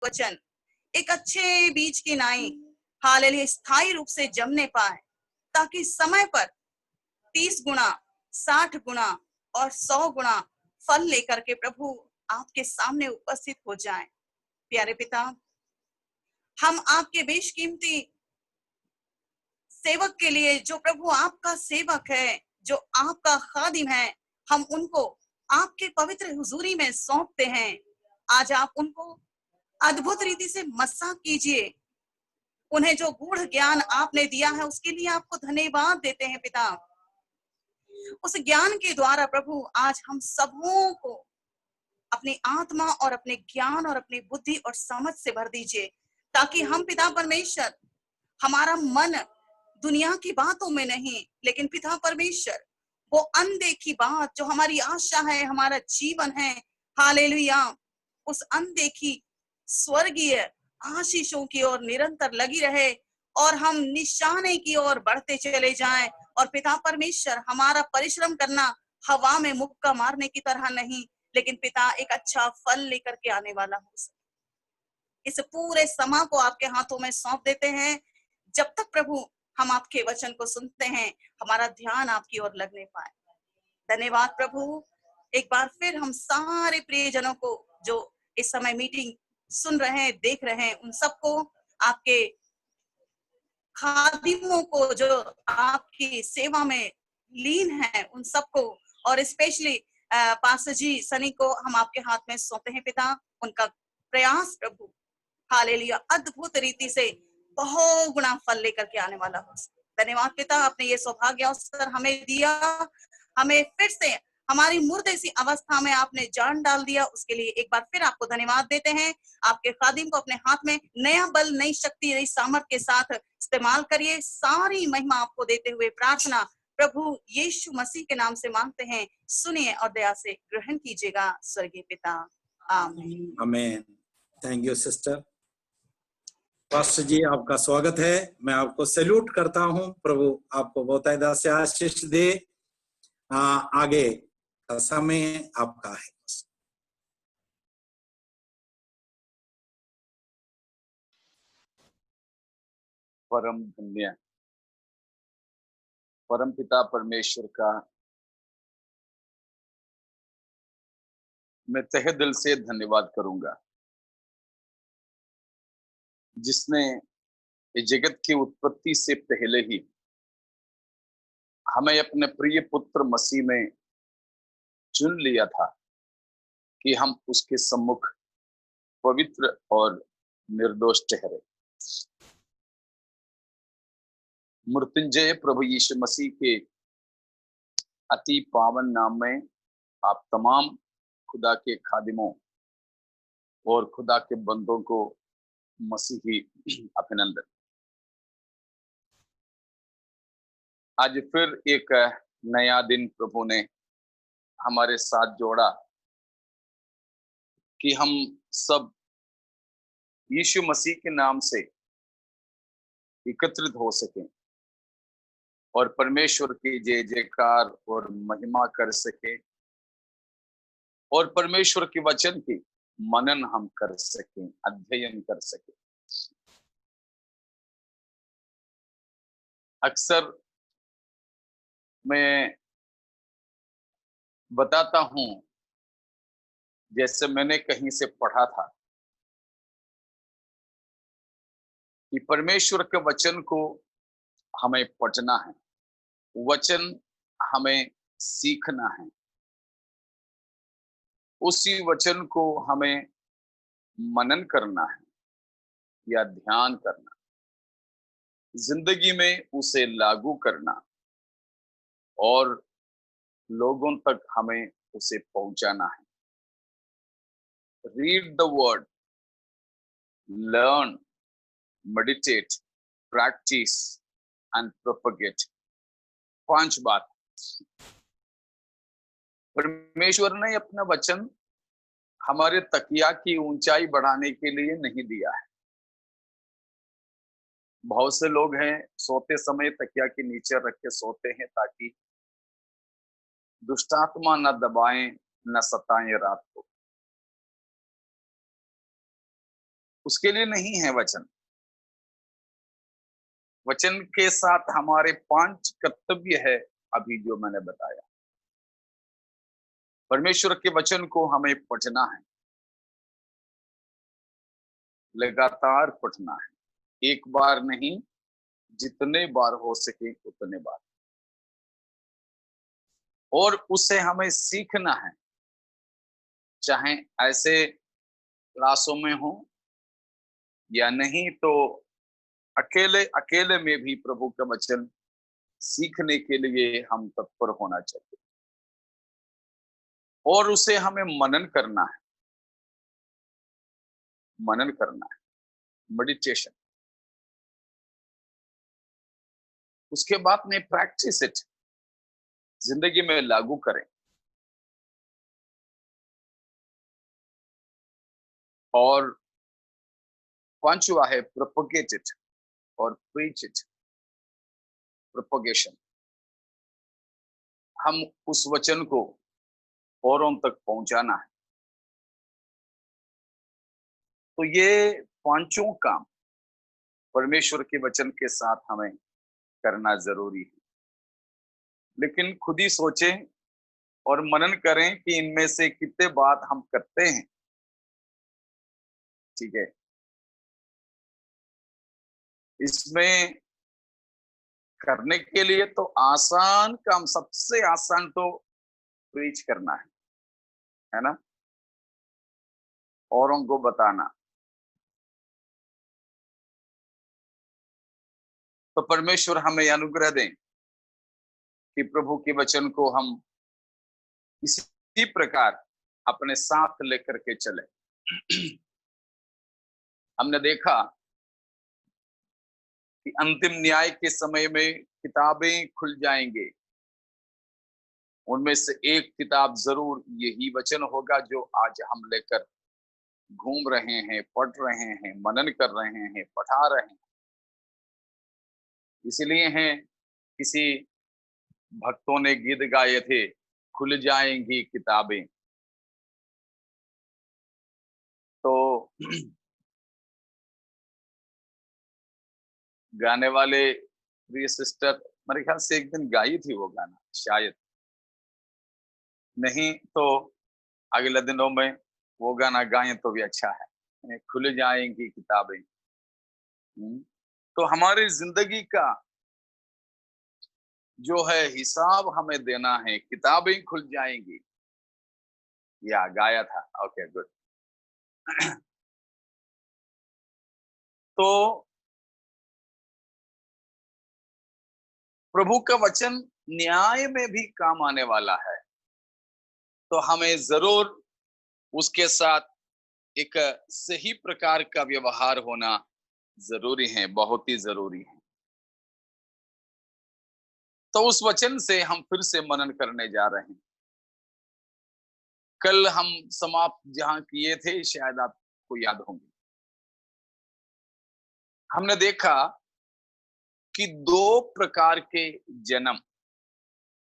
वचन एक अच्छे बीज की नाई हालेलुया स्थायी रूप से जमने पाए, ताकि समय पर 30 गुना, 60 गुना और 100 गुना फल लेकर के प्रभु आपके सामने उपस्थित हो जाएं। प्यारे पिता, हम आपके बेशकीमती सेवक के लिए, जो प्रभु आपका सेवक है, जो आपका खादिम है, हम उनको आपके पवित्र हुजूरी में सौंपते हैं। आज आप उनको अद्भुत रीति से मसा कीजिए। उन्हें जो गूढ़ ज्ञान आपने दिया है उसके लिए आपको धन्यवाद देते हैं पिता। उस ज्ञान के द्वारा प्रभु आज हम सबों को अपनी आत्मा और अपने ज्ञान और अपनी बुद्धि और समझ से भर दीजिए, ताकि हम पिता परमेश्वर, हमारा मन दुनिया की बातों में नहीं, लेकिन पिता परमेश्वर वो अनदेखी बात जो हमारी आशा है, हमारा जीवन है, हालेलुया, उस अनदेखी स्वर्गीय आशीषों की ओर निरंतर लगी रहे और हम निशाने की ओर बढ़ते चले जाएं। और पिता परमेश्वर, हमारा परिश्रम करना हवा में मुक्का मारने की तरह नहीं, लेकिन पिता एक अच्छा फल लेकर के आने वाला हो सके। इस पूरे समा को आपके हाथों में सौंप देते हैं। जब तक प्रभु हम आपके वचन को सुनते हैं, हमारा ध्यान आपकी ओर लगने पाए। धन्यवाद प्रभु। एक बार फिर हम सारे प्रियजनों को जो इस समय मीटिंग सुन रहे हैं, देख रहे हैं, उन सबको, आपके खादिमों को जो आपकी सेवा में लीन है, उन सबको, और स्पेशली पास्टर जी सनी को हम आपके हाथ में सौंपते हैं पिता। उनका प्रयास प्रभु हालेलुया अद्भुत रीति से बहुत गुना फल लेकर के आने वाला हो। धन्यवाद पिता, आपने ये सौभाग्य अवसर हमें दिया, हमें फिर से हमारी मुर्दे सी अवस्था में आपने जान डाल दिया, उसके लिए एक बार फिर आपको धन्यवाद देते हैं। आपके खादिम को अपने हाथ में नया बल, नई शक्ति, नई सामर्थ के साथ इस्तेमाल करिए। सारी महिमा आपको देते हुए प्रार्थना प्रभु यीशु मसीह के नाम से मांगते हैं, सुनिए और दया से ग्रहण कीजिएगा स्वर्गीय पिता, आमीन। आमीन। Thank you sister. पास्टर जी, आपका स्वागत है। मैं आपको सैल्यूट करता हूं। प्रभु आपको बहुतायत से आशीष दे। आगे का समय आपका है। परम धन्य परम पिता परमेश्वर का मैं तहे दिल से धन्यवाद करूंगा, जिसने इस जगत की उत्पत्ति से पहले ही हमें अपने प्रिय पुत्र मसीह में चुन लिया था कि हम उसके सम्मुख पवित्र और निर्दोष ठहरे। मृत्युंजय प्रभु यीशु मसीह के अति पावन नाम में आप तमाम खुदा के खादिमों और खुदा के बंदों को मसीही अभिनंदन। आज फिर एक नया दिन प्रभु ने हमारे साथ जोड़ा कि हम सब यीशु मसीह के नाम से एकत्रित हो सकें और परमेश्वर की जय जयकार और महिमा कर सकें और परमेश्वर के वचन की मनन हम कर सकें, अध्ययन कर सकें। अक्सर मैं बताता हूं, जैसे मैंने कहीं से पढ़ा था कि परमेश्वर के वचन को हमें पढ़ना है, वचन हमें सीखना है, उसी वचन को हमें मनन करना है या ध्यान करना, जिंदगी में उसे लागू करना और लोगों तक हमें उसे पहुंचाना है। Read the word, learn, meditate, practice and propagate. 5 बात परमेश्वर ने अपना वचन हमारे तकिया की ऊंचाई बढ़ाने के लिए नहीं दिया है। बहुत से लोग हैं सोते समय तकिया के नीचे रख के सोते हैं ताकि दुष्टात्मा न दबाएं, न सताएं रात को। उसके लिए नहीं है वचन। वचन के साथ हमारे 5 कर्तव्य है, अभी जो मैंने बताया। परमेश्वर के वचन को हमें पढ़ना है, लगातार पढ़ना है, एक बार नहीं, जितने बार हो सके उतने बार, और उससे हमें सीखना है, चाहे ऐसे क्लासों में हो या नहीं, तो अकेले अकेले में भी प्रभु का वचन सीखने के लिए हम तत्पर होना चाहिए, और उसे हमें मनन करना है, मनन करना है, मेडिटेशन। उसके बाद में प्रैक्टिस इट, जिंदगी में लागू करें। और 5वां है प्रोपगेट इट और प्रीच इट। प्रोपगेशन, हम उस वचन को औरों तक पहुंचाना है। तो ये 5 काम परमेश्वर के वचन के साथ हमें करना जरूरी है। लेकिन खुद ही सोचें और मनन करें कि इनमें से कितने बात हम करते हैं। ठीक है, इसमें करने के लिए तो आसान काम, सबसे आसान तो प्रीच करना है ना, औरों को बताना। तो परमेश्वर हमें अनुग्रह दें कि प्रभु के वचन को हम इसी प्रकार अपने साथ लेकर के चले। हमने देखा कि अंतिम न्याय के समय में किताबें खुल जाएंगे, उनमें से एक किताब जरूर यही वचन होगा जो आज हम लेकर घूम रहे हैं, पढ़ रहे हैं, मनन कर रहे हैं, पढ़ा रहे हैं। इसलिए हैं, किसी भक्तों ने गीत गाए थे, खुल जाएंगी किताबें। तो गाने वाले प्रिय सिस्टर मेरे ख्याल से एक दिन गाई थी वो गाना, शायद नहीं तो अगले दिनों में वो गाना गाएं तो भी अच्छा है, खुल जाएंगी किताबें। तो हमारी जिंदगी का जो है हिसाब हमें देना है, किताबें खुल जाएंगी। या गाया था, ओके गुड। तो प्रभु का वचन न्याय में भी काम आने वाला है, तो हमें जरूर उसके साथ एक सही प्रकार का व्यवहार होना जरूरी है, बहुत ही जरूरी है। तो उस वचन से हम फिर से मनन करने जा रहे हैं। कल हम समाप्त जहां किए थे, शायद आपको याद होंगे, हमने देखा कि 2 प्रकार के जन्म,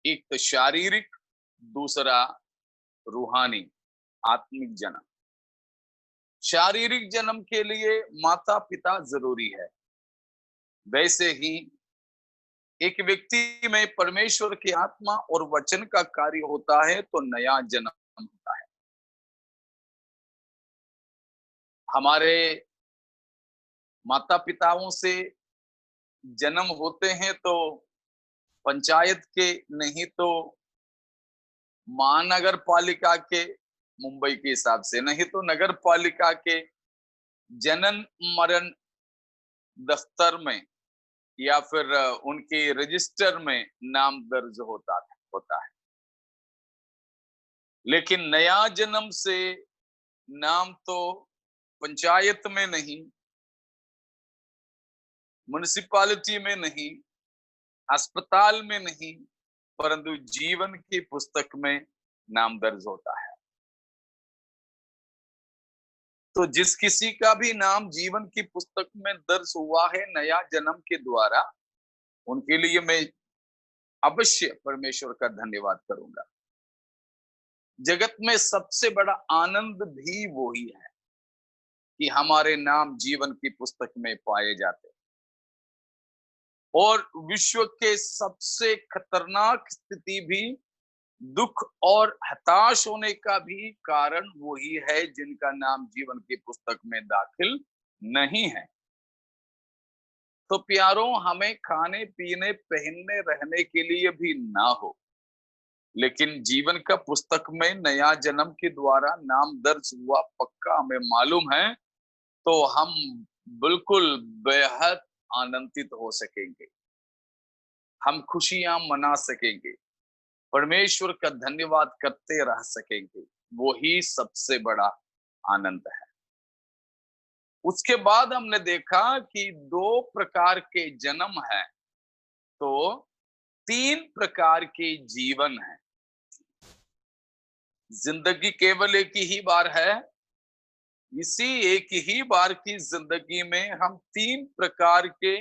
एक तो शारीरिक, दूसरा रूहानी, आत्मिक जन्म। शारीरिक जन्म के लिए माता पिता जरूरी है, वैसे ही एक व्यक्ति में परमेश्वर की आत्मा और वचन का कार्य होता है तो नया जन्म होता है। हमारे माता पिताओं से जन्म होते हैं तो पंचायत के, नहीं तो महानगर पालिका के, मुंबई के हिसाब से, नहीं तो नगर पालिका के जनन मरण दफ्तर में या फिर उनके रजिस्टर में नाम दर्ज होता है। लेकिन नया जन्म से नाम तो पंचायत में नहीं, म्युनिसिपैलिटी में नहीं, अस्पताल में नहीं, परंतु जीवन की पुस्तक में नाम दर्ज होता है। तो जिस किसी का भी नाम जीवन की पुस्तक में दर्ज हुआ है नया जन्म के द्वारा, उनके लिए मैं अवश्य परमेश्वर का धन्यवाद करूंगा। जगत में सबसे बड़ा आनंद भी वही है कि हमारे नाम जीवन की पुस्तक में पाए जाते। और विश्व के सबसे खतरनाक स्थिति भी, दुख और हताश होने का भी कारण वही है जिनका नाम जीवन की पुस्तक में दाखिल नहीं है। तो प्यारों, हमें खाने पीने पहनने रहने के लिए भी ना हो, लेकिन जीवन का पुस्तक में नया जन्म के द्वारा नाम दर्ज हुआ पक्का हमें मालूम है, तो हम बिल्कुल बेहद आनंदित हो सकेंगे, हम खुशियां मना सकेंगे, परमेश्वर का धन्यवाद करते रह सकेंगे। वो ही सबसे बड़ा आनंद है। उसके बाद हमने देखा कि 2 प्रकार के जन्म है, तो 3 प्रकार के जीवन है। जिंदगी केवल एक ही बार है। इसी एक ही बार की जिंदगी में हम 3 प्रकार के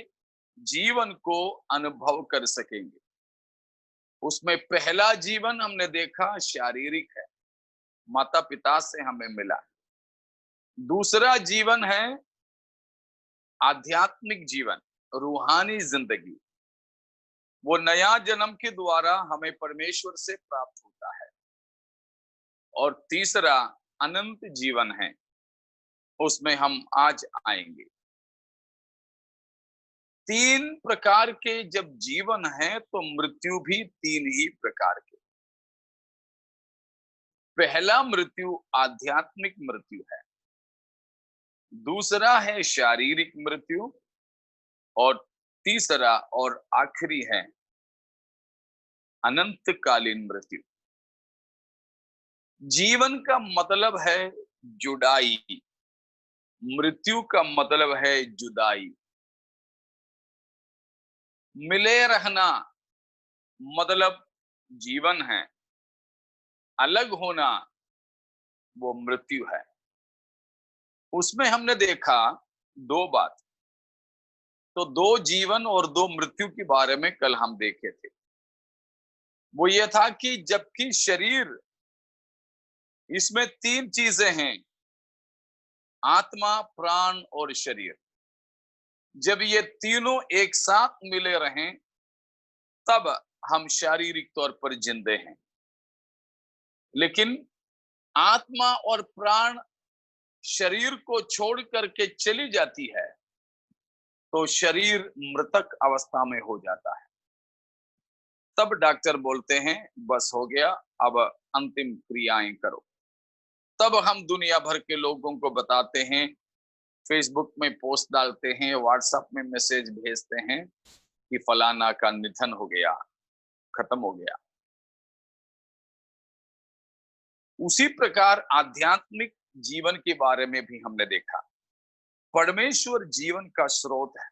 जीवन को अनुभव कर सकेंगे। उसमें पहला जीवन हमने देखा शारीरिक है, माता पिता से हमें मिला। दूसरा जीवन है आध्यात्मिक जीवन, रूहानी जिंदगी। वो नया जन्म के द्वारा हमें परमेश्वर से प्राप्त होता है। और तीसरा अनंत जीवन है, उसमें हम आज आएंगे। 3 प्रकार के जब जीवन है तो मृत्यु भी 3 ही प्रकार के। पहला मृत्यु आध्यात्मिक मृत्यु है, दूसरा है शारीरिक मृत्यु, और तीसरा और आखिरी है अनंतकालीन मृत्यु। जीवन का मतलब है जुदाई, मृत्यु का मतलब है जुदाई। मिले रहना मतलब जीवन है, अलग होना वो मृत्यु है। उसमें हमने देखा 2 बात। तो 2 जीवन और 2 मृत्यु के बारे में कल हम देखे थे। वो ये था कि जबकि शरीर, इसमें 3 चीजें हैं, आत्मा, प्राण और शरीर। जब ये तीनों एक साथ मिले रहें तब हम शारीरिक तौर पर जिंदे हैं। लेकिन आत्मा और प्राण शरीर को छोड़ करके चली जाती है तो शरीर मृतक अवस्था में हो जाता है। तब डॉक्टर बोलते हैं बस हो गया, अब अंतिम क्रियाएं करो। तब हम दुनिया भर के लोगों को बताते हैं, फेसबुक में पोस्ट डालते हैं, व्हाट्सएप में मैसेज भेजते हैं कि फलाना का निधन हो गया, खत्म हो गया। उसी प्रकार आध्यात्मिक जीवन के बारे में भी हमने देखा। परमेश्वर जीवन का स्रोत है,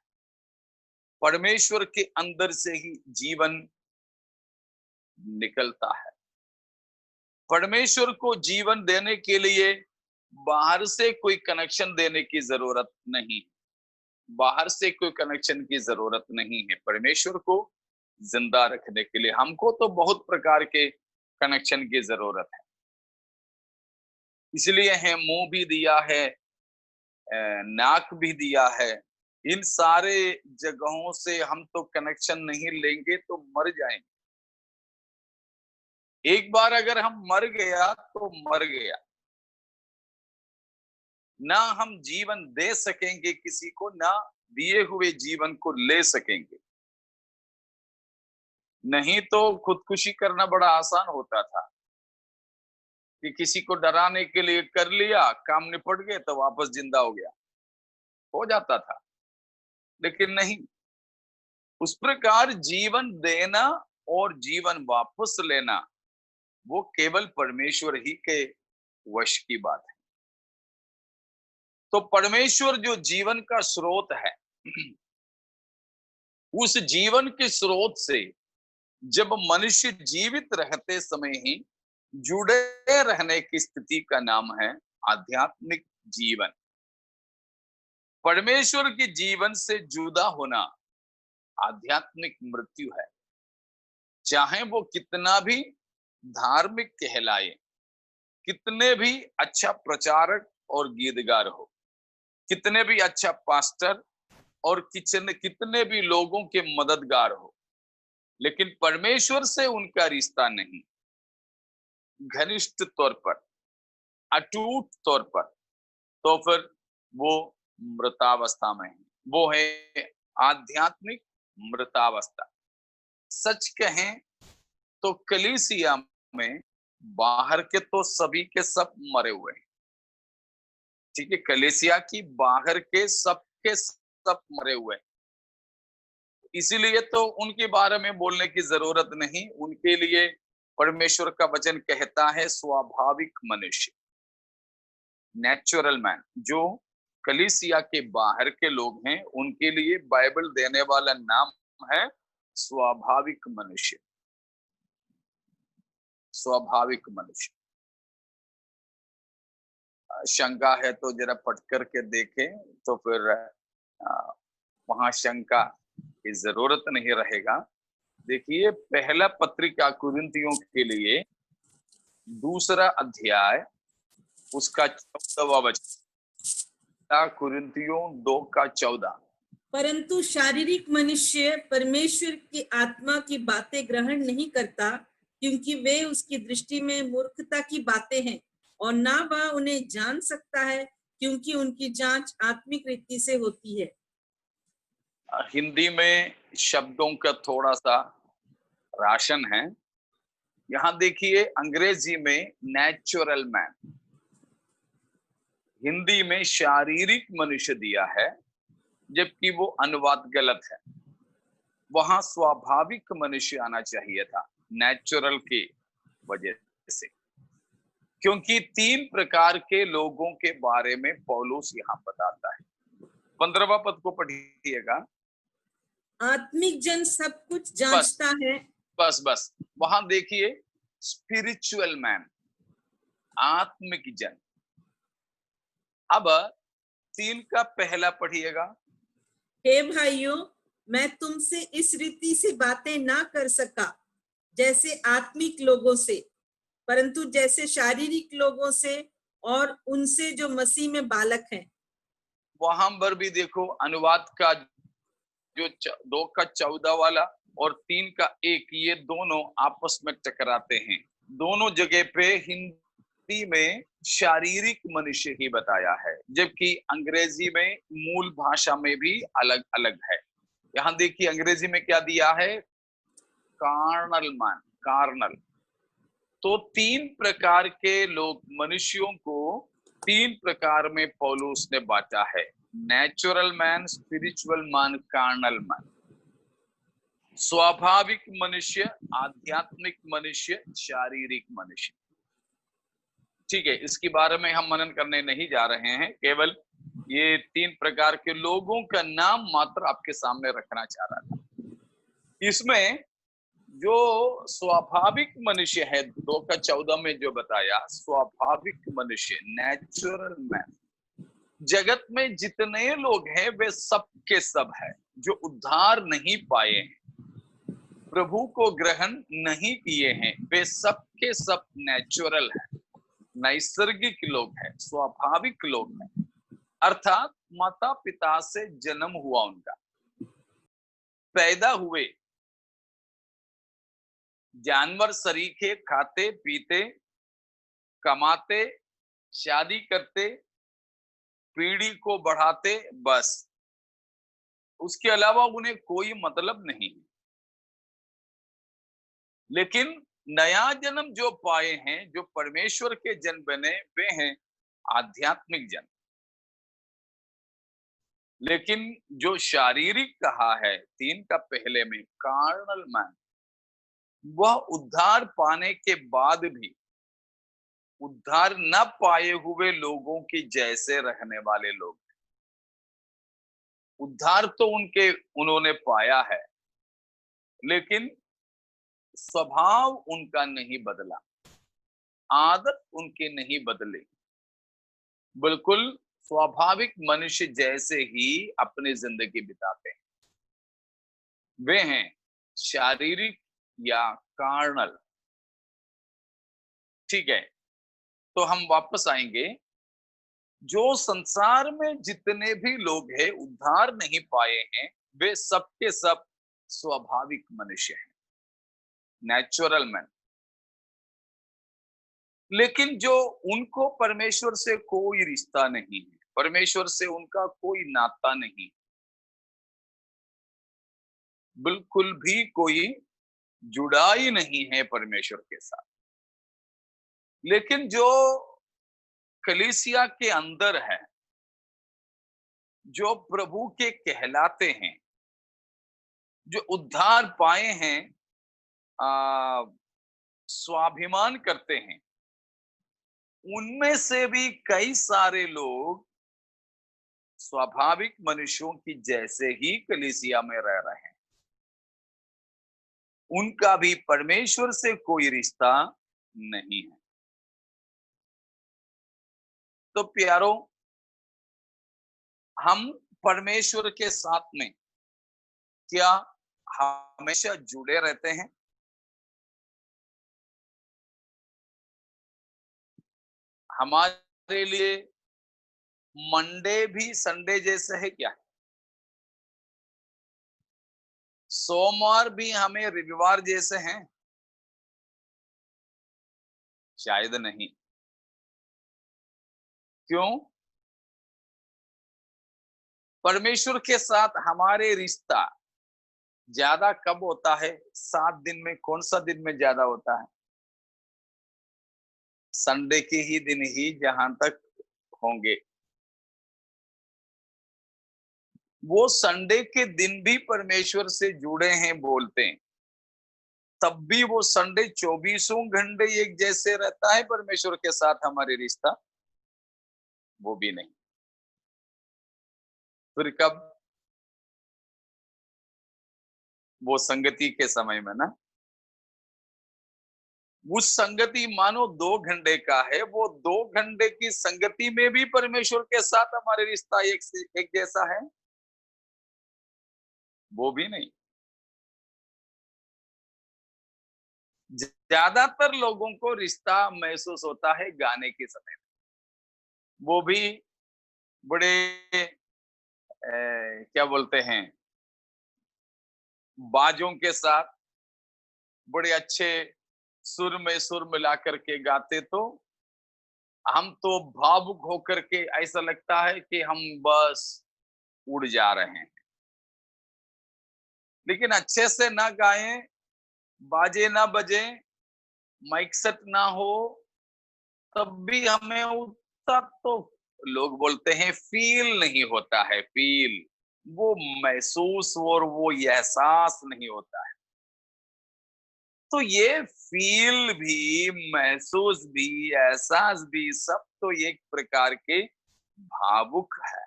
परमेश्वर के अंदर से ही जीवन निकलता है। परमेश्वर को जीवन देने के लिए बाहर से कोई कनेक्शन देने की जरूरत नहीं, बाहर से कोई कनेक्शन की जरूरत नहीं है। परमेश्वर को जिंदा रखने के लिए हमको तो बहुत प्रकार के कनेक्शन की जरूरत है। इसलिए है मुंह भी दिया है, नाक भी दिया है। इन सारे जगहों से हम तो कनेक्शन नहीं लेंगे तो मर जाएंगे। एक बार अगर हम मर गया तो मर गया, ना हम जीवन दे सकेंगे किसी को, ना दिए हुए जीवन को ले सकेंगे। नहीं तो खुदकुशी करना बड़ा आसान होता था कि किसी को डराने के लिए कर लिया, काम निपट गए तो वापस जिंदा हो गया, हो जाता था। लेकिन नहीं, उस प्रकार जीवन देना और जीवन वापस लेना वो केवल परमेश्वर ही के वश की बात है। तो परमेश्वर जो जीवन का स्रोत है, उस जीवन के स्रोत से जब मनुष्य जीवित रहते समय ही जुड़े रहने की स्थिति का नाम है आध्यात्मिक जीवन। परमेश्वर के जीवन से जुदा होना आध्यात्मिक मृत्यु है। चाहे वो कितना भी धार्मिक कहलाए, कितने भी अच्छा प्रचारक और गीतकार हो, कितने भी अच्छा पास्टर और कितने भी लोगों के मददगार हो, लेकिन परमेश्वर से उनका रिश्ता नहीं घनिष्ठ तौर पर, अटूट तौर पर, तो फिर वो मृतावस्था में है। वो है आध्यात्मिक मृतावस्था। सच कहें तो कलीसिया में बाहर के तो सभी के सब मरे हुए हैं, ठीक है। कलीसिया की बाहर के सब मरे हुए हैं, इसीलिए तो उनके बारे में बोलने की जरूरत नहीं। उनके लिए परमेश्वर का वचन कहता है स्वाभाविक मनुष्य, नेचुरल मैन। जो कलीसिया के बाहर के लोग हैं उनके लिए बाइबल देने वाला नाम है स्वाभाविक मनुष्य, स्वाभाविक मनुष्य। शंका है तो जरा पढ़ करके देखें, तो फिर वहां शंका की जरूरत नहीं रहेगा। देखिए, पहला पत्रिका कुरिन्थियों के लिए 2 अध्याय उसका 14वां वचन, कुरिन्थियों 2:14। परंतु शारीरिक मनुष्य परमेश्वर की आत्मा की बातें ग्रहण नहीं करता, क्योंकि वे उसकी दृष्टि में मूर्खता की बातें हैं, और ना वह उन्हें जान सकता है, क्योंकि उनकी जांच आत्मिक रीति से होती है। हिंदी में शब्दों का थोड़ा सा राशन है। यहाँ देखिए, अंग्रेजी में नेचुरल मैन, हिंदी में शारीरिक मनुष्य दिया है, जबकि वो अनुवाद गलत है। वहां स्वाभाविक मनुष्य आना चाहिए था, नेचुरल की वजह से, क्योंकि 3 प्रकार के लोगों के बारे में पौलुस यहाँ बताता है। 15वां पद को पढ़िएगा। आत्मिक जन सब कुछ जांचता है। बस वहां देखिए, स्पिरिचुअल मैन, आत्मिक जन। अब 3 का पहला पढ़िएगा। हे भाइयों, मैं तुमसे इस रीति से बातें ना कर सका जैसे आत्मिक लोगों से, परंतु जैसे शारीरिक लोगों से, और उनसे जो मसीह में बालक हैं। वहां पर भी देखो, अनुवाद का जो 2 का 14 वाला और 3 का 1, ये दोनों आपस में टकराते हैं। दोनों जगह पे हिंदी में शारीरिक मनुष्य ही बताया है, जबकि अंग्रेजी में मूल भाषा में भी अलग अलग है। यहाँ देखिए, अंग्रेजी में क्या दिया है, कार्नल मैन, कार्नल। तो 3 प्रकार के लोग, मनुष्यों को 3 प्रकार में पौलुस ने बांटा है, natural man, spiritual man, carnal man. स्वाभाविक मनुष्य, आध्यात्मिक मनुष्य, शारीरिक मनुष्य। ठीक है, इसके बारे में हम मनन करने नहीं जा रहे हैं, केवल ये 3 प्रकार के लोगों का नाम मात्र आपके सामने रखना चाह रहा था। इसमें जो स्वाभाविक मनुष्य है, 2 का 14 में जो बताया, स्वाभाविक मनुष्य, नेचुरल मैन, जगत में जितने लोग हैं वे सब के सब है जो उद्धार नहीं पाए हैं, प्रभु को ग्रहण नहीं किए हैं, वे सब के सब नेचुरल है, नैसर्गिक लोग हैं, स्वाभाविक लोग हैं। अर्थात माता पिता से जन्म हुआ उनका, पैदा हुए, जानवर सरीखे, खाते पीते, कमाते, शादी करते, पीढ़ी को बढ़ाते, बस उसके अलावा उन्हें कोई मतलब नहीं। लेकिन नया जन्म जो पाए हैं, जो परमेश्वर के जन बने, वे हैं आध्यात्मिक जन। लेकिन जो शारीरिक कहा है 3 का पहले में, कार्नल मैन, वह उद्धार पाने के बाद भी उद्धार न पाए हुए लोगों के जैसे रहने वाले लोग। उद्धार तो उन्होंने पाया है, लेकिन स्वभाव उनका नहीं बदला, आदत उनकी नहीं बदली, बिल्कुल स्वाभाविक मनुष्य जैसे ही अपनी जिंदगी बिताते हैं। वे हैं शारीरिक या कार्नल। ठीक है, तो हम वापस आएंगे जो संसार में जितने भी लोग हैं उद्धार नहीं पाए हैं, वे सबके सब स्वाभाविक मनुष्य हैं, नेचुरल मैन। लेकिन जो उनको परमेश्वर से कोई रिश्ता नहीं है, परमेश्वर से उनका कोई नाता नहीं, बिल्कुल भी कोई जुड़ाई नहीं है परमेश्वर के साथ। लेकिन जो कलीसिया के अंदर है, जो प्रभु के कहलाते हैं, जो उद्धार पाए हैं, स्वाभिमान करते हैं, उनमें से भी कई सारे लोग स्वाभाविक मनुष्यों की जैसे ही कलीसिया में रह रहे हैं। उनका भी परमेश्वर से कोई रिश्ता नहीं है। तो प्यारो, हम परमेश्वर के साथ में क्या हमेशा जुड़े रहते हैं? हमारे लिए मंडे भी संडे जैसे है क्या? सोमवार भी हमें रविवार जैसे हैं? शायद नहीं। क्यों? परमेश्वर के साथ हमारे रिश्ता ज्यादा कब होता है? 7 दिन में कौन सा दिन में ज्यादा होता है? संडे के ही दिन ही जहां तक होंगे। वो संडे के दिन भी परमेश्वर से जुड़े हैं बोलते हैं, तब भी वो संडे 24 घंटे एक जैसे रहता है परमेश्वर के साथ हमारे रिश्ता? वो भी नहीं। फिर कब? वो संगति के समय में ना। उस संगति मानो 2 घंटे का है, वो 2 घंटे की संगति में भी परमेश्वर के साथ हमारे रिश्ता एक जैसा है? वो भी नहीं। ज्यादातर लोगों को रिश्ता महसूस होता है गाने के समय में। वो भी बड़े क्या बोलते हैं, बाजों के साथ बड़े अच्छे सुर में सुर मिला करके गाते, तो हम तो भावुक होकर के ऐसा लगता है कि हम बस उड़ जा रहे हैं। लेकिन अच्छे से ना गाएं, बाजे ना बजे, माइक सेट ना हो, तब भी हमें उतना तो लोग बोलते हैं फील नहीं होता है। फील, वो महसूस और वो एहसास नहीं होता है। तो ये फील भी, महसूस भी, एहसास भी, सब तो एक प्रकार के भावुक है,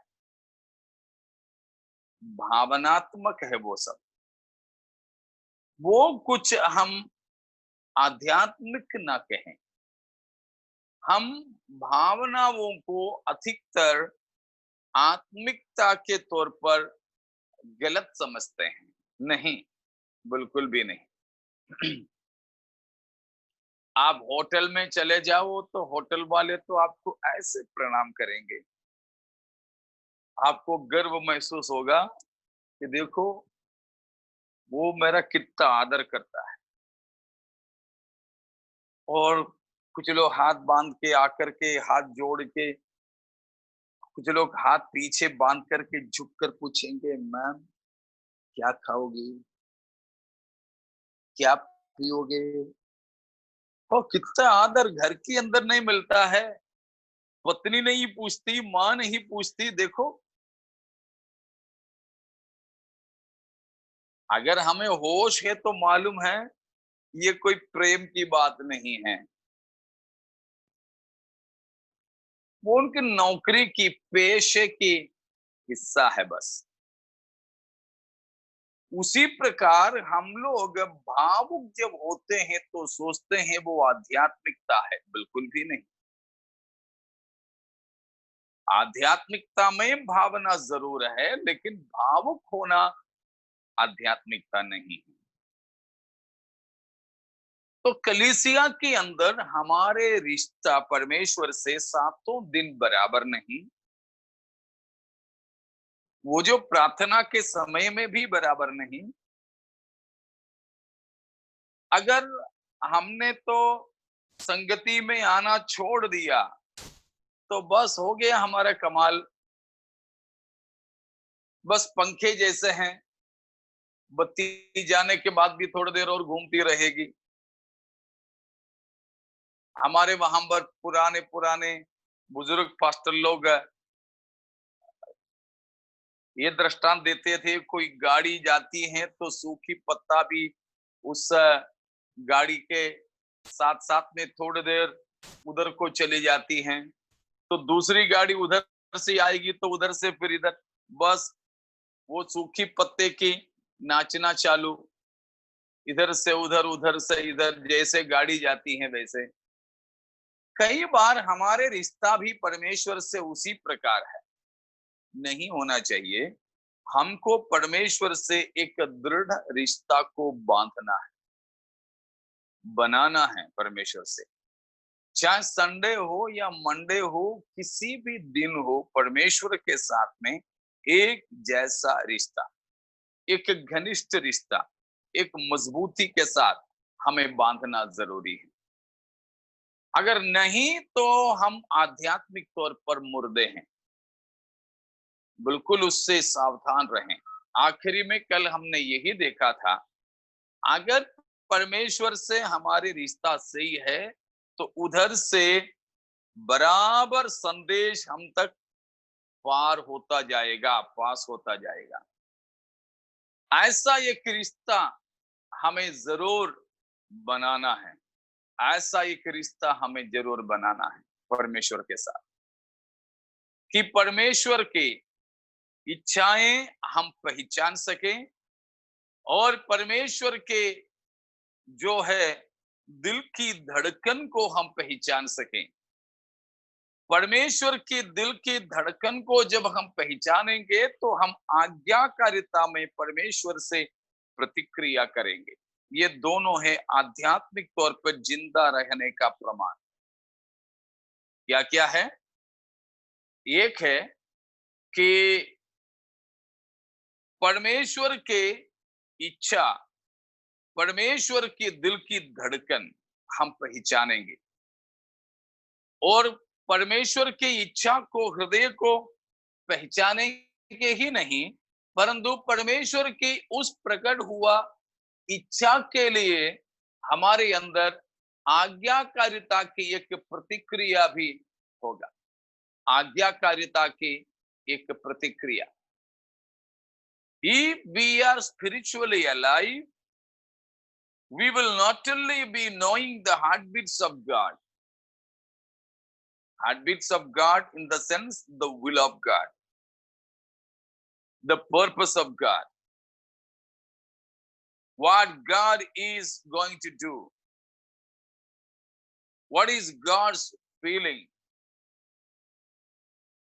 भावनात्मक है वो सब। वो कुछ हम आध्यात्मिक ना कहें, हम भावनाओं को अधिकतर आत्मिकता के तौर पर गलत समझते हैं। नहीं, बिल्कुल भी नहीं। आप होटल में चले जाओ तो होटल वाले तो आपको ऐसे प्रणाम करेंगे, आपको गर्व महसूस होगा कि देखो वो मेरा कितना आदर करता है। और कुछ लोग हाथ बांध के आकर के, हाथ जोड़ के, कुछ लोग हाथ पीछे बांध करके झुक कर पूछेंगे, मैम क्या खाओगी, क्या पियोगे? और कितना आदर घर के अंदर नहीं मिलता है। पत्नी नहीं पूछती, माँ नहीं पूछती। देखो, अगर हमें होश है तो मालूम है ये कोई प्रेम की बात नहीं है, वो उनकी नौकरी की, पेशे की हिस्सा है बस। उसी प्रकार हम लोग भावुक जब होते हैं तो सोचते हैं वो आध्यात्मिकता है। बिल्कुल भी नहीं। आध्यात्मिकता में भावना जरूर है, लेकिन भावुक होना आध्यात्मिकता नहीं है। तो कलीसिया के अंदर हमारे रिश्ता परमेश्वर से सातों दिन बराबर नहीं, वो जो प्रार्थना के समय में भी बराबर नहीं। अगर हमने तो संगति में आना छोड़ दिया तो बस हो गया हमारा कमाल, बस पंखे जैसे हैं, बत्ती जाने के बाद भी थोड़ी देर और घूमती रहेगी। हमारे वहां पर पुराने पुराने बुजुर्ग पास्टर लोग ये दृष्टांत देते थे, कोई गाड़ी जाती है तो सूखी पत्ता भी उस गाड़ी के साथ साथ में थोड़ी देर उधर को चली जाती हैं, तो दूसरी गाड़ी उधर से आएगी तो उधर से फिर इधर, बस वो सूखी पत्ते की नाचना चालू, इधर से उधर उधर से इधर, जैसे गाड़ी जाती है वैसे। कई बार हमारे रिश्ता भी परमेश्वर से उसी प्रकार है, नहीं होना चाहिए। हमको परमेश्वर से एक दृढ़ रिश्ता को बांधना है, बनाना है परमेश्वर से। चाहे संडे हो या मंडे हो, किसी भी दिन हो, परमेश्वर के साथ में एक जैसा रिश्ता, एक घनिष्ठ रिश्ता, एक मजबूती के साथ हमें बांधना जरूरी है। अगर नहीं तो हम आध्यात्मिक तौर पर मुर्दे हैं, बिल्कुल उससे सावधान रहें। आखिरी में कल हमने यही देखा था, अगर परमेश्वर से हमारी रिश्ता सही है तो उधर से बराबर संदेश हम तक पार होता जाएगा, पास होता जाएगा। ऐसा एक रिश्ता हमें जरूर बनाना है, ऐसा एक रिश्ता हमें जरूर बनाना है परमेश्वर के साथ, कि परमेश्वर की इच्छाएं हम पहचान सकें और परमेश्वर के जो है दिल की धड़कन को हम पहचान सकें। परमेश्वर के दिल की धड़कन को जब हम पहचानेंगे तो हम आज्ञाकारिता में परमेश्वर से प्रतिक्रिया करेंगे। ये दोनों है आध्यात्मिक तौर पर जिंदा रहने का प्रमाण। क्या क्या है? एक है कि परमेश्वर के इच्छा, परमेश्वर के दिल की धड़कन हम पहचानेंगे और परमेश्वर की इच्छा को, हृदय को पहचानेंगे ही नहीं, परंतु परमेश्वर की उस प्रकट हुआ इच्छा के लिए हमारे अंदर आज्ञाकारिता की एक प्रतिक्रिया भी होगा। आज्ञाकारिता की एक प्रतिक्रिया। If we are spiritually alive, we will not only be knowing the heartbeats of God, heartbeats of God in the sense the will of God, the purpose of God, what God is going to do, what is God's feeling.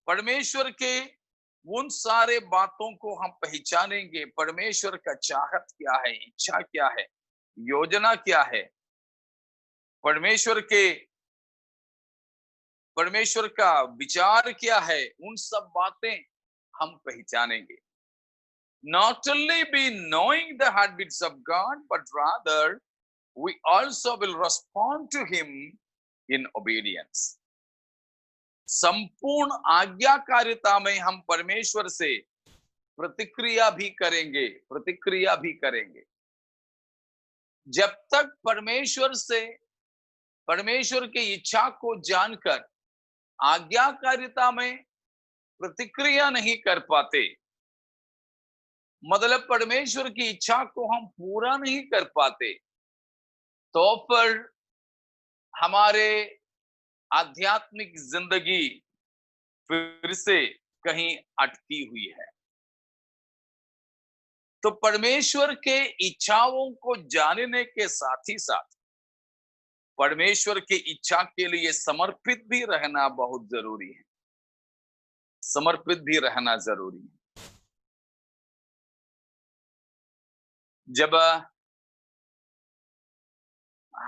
परमेश्वर के उन सारे बातों को हम पहचानेंगे। परमेश्वर का चाहत क्या है, इच्छा क्या है, योजना क्या है, परमेश्वर का विचार क्या है, उन सब बातें हम पहचानेंगे। Not only be knowing the heartbeats of God, but rather we also will respond to Him in obedience. संपूर्ण आज्ञाकारिता में हम परमेश्वर से प्रतिक्रिया भी करेंगे। जब तक परमेश्वर की इच्छा को जानकर आज्ञाकारिता में प्रतिक्रिया नहीं कर पाते, मतलब परमेश्वर की इच्छा को हम पूरा नहीं कर पाते, तो फिर हमारे आध्यात्मिक जिंदगी फिर से कहीं अटकी हुई है। तो परमेश्वर के इच्छाओं को जानने के साथ ही साथ परमेश्वर की इच्छा के लिए समर्पित भी रहना बहुत जरूरी है। समर्पित भी रहना जरूरी है। जब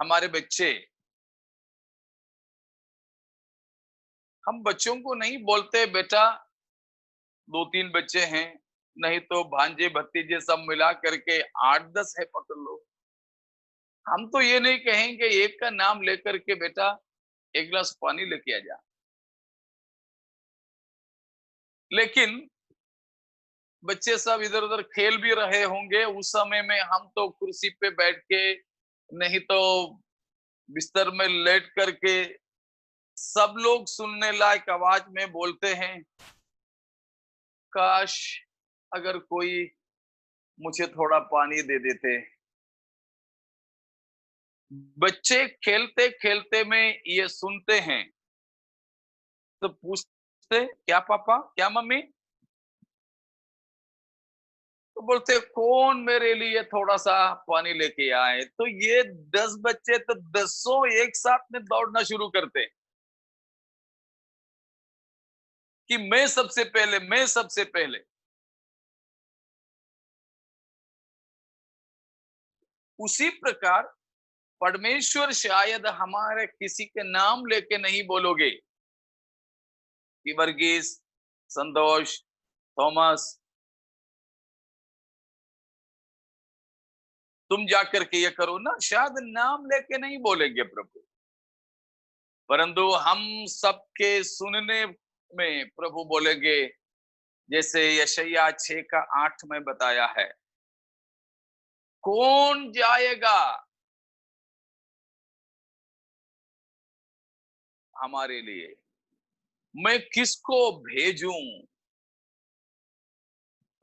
हमारे बच्चे, हम बच्चों को नहीं बोलते बेटा 2-3 बच्चे हैं, नहीं तो भांजे भतीजे सब मिला करके 8-10 है पकड़ लो। हम तो ये नहीं कहेंगे एक का नाम लेकर के बेटा 1 गिलास पानी लेके आ जा। लेकिन बच्चे सब इधर उधर खेल भी रहे होंगे, उस समय में हम तो कुर्सी पे बैठ के, नहीं तो बिस्तर में लेट करके सब लोग सुनने लायक आवाज में बोलते हैं, काश अगर कोई मुझे थोड़ा पानी दे देते। बच्चे खेलते खेलते में ये सुनते हैं तो पूछते, क्या पापा, क्या मम्मी? तो बोलते कौन मेरे लिए थोड़ा सा पानी लेके आए। तो ये 10 बच्चे तो 10 एक साथ में दौड़ना शुरू करते कि मैं सबसे पहले, मैं सबसे पहले। उसी प्रकार परमेश्वर शायद हमारे किसी के नाम लेके नहीं बोलोगे कि वर्गीस, संतोष, थॉमस, तुम जाकर के ये करो ना, शायद नाम लेके नहीं बोलेंगे प्रभु, परंतु हम सबके सुनने में प्रभु बोलेंगे, जैसे यशायाह 6:8 में बताया है, कौन जाएगा हमारे लिए, मैं किसको भेजूं?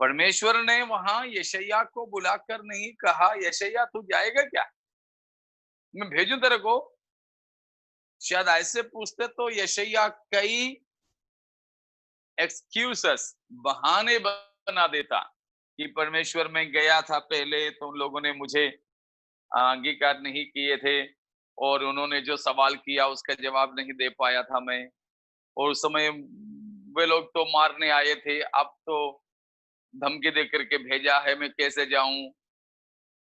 परमेश्वर ने वहां यशायाह को बुलाकर नहीं कहा, यशायाह तू जाएगा क्या, मैं भेजूं तेरे को? शायद ऐसे पूछते तो यशायाह कई एक्सक्यूजेस, बहाने बना देता कि परमेश्वर में गया था पहले तो उन लोगों ने मुझे अंगीकार नहीं किए थे, और उन्होंने जो सवाल किया उसका जवाब नहीं दे पाया था मैं, और उस समय वे लोग तो मारने आए थे, अब तो धमकी दे करके भेजा है, मैं कैसे जाऊं?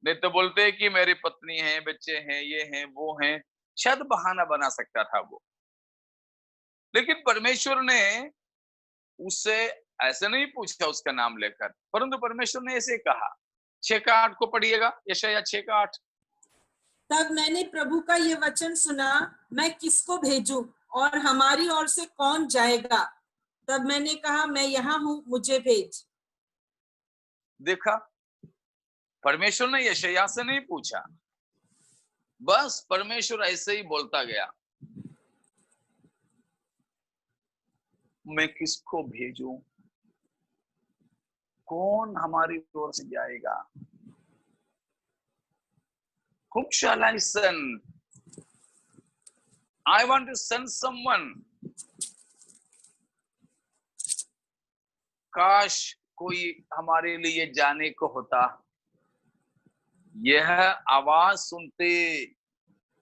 नहीं तो बोलते कि मेरी पत्नी है, बच्चे हैं, ये हैं, वो हैं, शायद बहाना बना सकता था वो। लेकिन परमेश्वर ने उससे ऐसे नहीं पूछा उसका नाम लेकर, परंतु परमेश्वर ने ऐसे कहा। 6:8 को पढ़िएगा, यशायाह 6:8। तब मैंने प्रभु का ये वचन सुना, मैं किसको भेजूं और हमारी ओर से कौन जाएगा? तब मैंने कहा, मैं यहाँ हूं, मुझे भेज। देखा, परमेश्वर ने यशायाह से नहीं पूछा, बस परमेश्वर ऐसे ही बोलता गया, मैं किसको भेजूं, कौन हमारी ओर से जाएगा? Whom shall I send? I want to send someone. काश कोई हमारे लिए जाने को होता। यह आवाज सुनते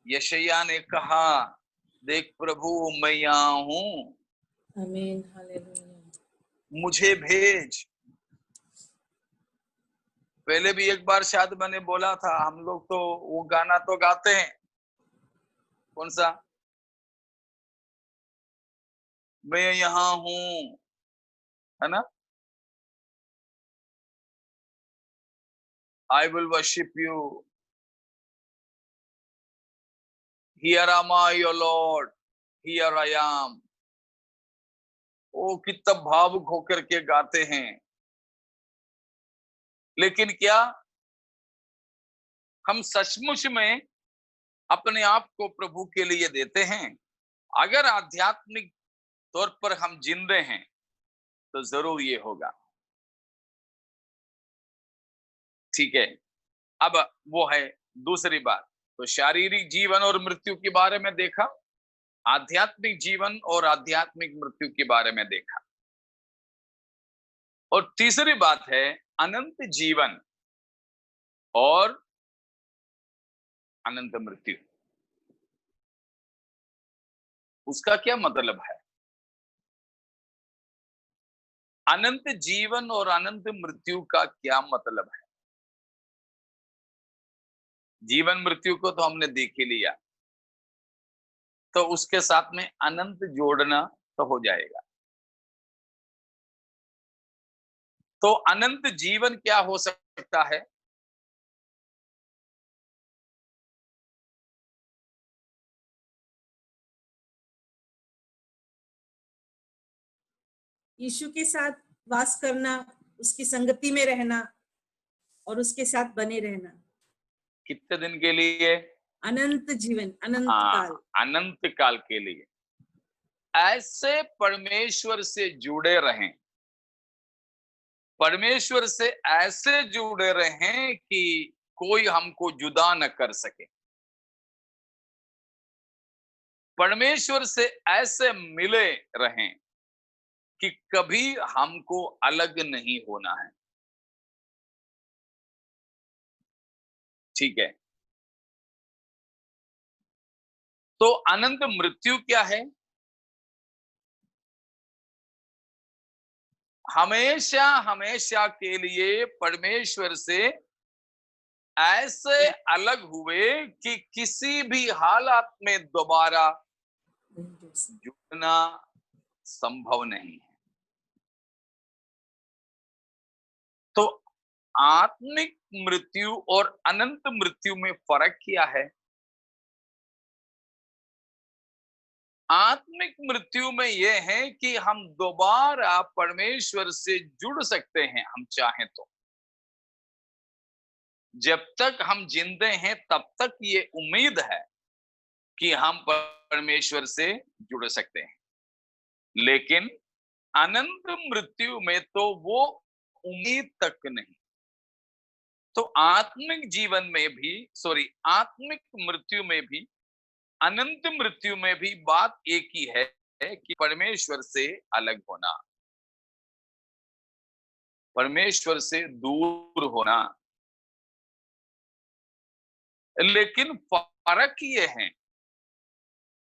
यशायाह ने कहा, देख प्रभु मैं यहाँ हूं, आमीन, हालेलुया, मुझे भेज। पहले भी एक बार शायद मैंने बोला था, हम लोग तो वो गाना तो गाते हैं, कौन सा, मैं यहाँ हूं, है ना, I will worship you. Here am I, O Lord. Here I am. ओ कितना भावुक होकर के गाते हैं, लेकिन क्या हम सचमुच में अपने आप को प्रभु के लिए देते हैं? अगर आध्यात्मिक तौर पर हम जिंदे हैं तो जरूर ये होगा। ठीक है, अब वो है दूसरी बात। तो शारीरिक जीवन और मृत्यु के बारे में देखा, आध्यात्मिक जीवन और आध्यात्मिक मृत्यु के बारे में देखा, और तीसरी बात है अनंत जीवन और अनंत मृत्यु। उसका क्या मतलब है? अनंत जीवन और अनंत मृत्यु का क्या मतलब है? जीवन मृत्यु को तो हमने देख ही लिया, तो उसके साथ में अनंत जोड़ना तो हो जाएगा। तो अनंत जीवन क्या हो सकता है? यीशु के साथ वास करना, उसकी संगति में रहना और उसके साथ बने रहना। कितने दिन के लिए? अनंत जीवन, अनंत हाँ, काल। अनंत काल के लिए ऐसे परमेश्वर से जुड़े रहें, परमेश्वर से ऐसे जुड़े रहें कि कोई हमको जुदा न कर सके, परमेश्वर से ऐसे मिले रहें कि कभी हमको अलग नहीं होना है। ठीक है, तो अनंत मृत्यु क्या है? हमेशा हमेशा के लिए परमेश्वर से ऐसे अलग हुए कि किसी भी हालात में दोबारा जुड़ना संभव नहीं है। तो आत्मिक मृत्यु और अनंत मृत्यु में फर्क क्या है? आत्मिक मृत्यु में यह है कि हम दोबारा परमेश्वर से जुड़ सकते हैं, हम चाहें तो। जब तक हम जिंदे हैं तब तक ये उम्मीद है कि हम परमेश्वर से जुड़ सकते हैं, लेकिन अनंत मृत्यु में तो वो उम्मीद तक नहीं। तो आत्मिक जीवन में भी, आत्मिक मृत्यु में भी, अनंत मृत्यु में भी बात एक ही है कि परमेश्वर से अलग होना, परमेश्वर से दूर होना। लेकिन फर्क ये है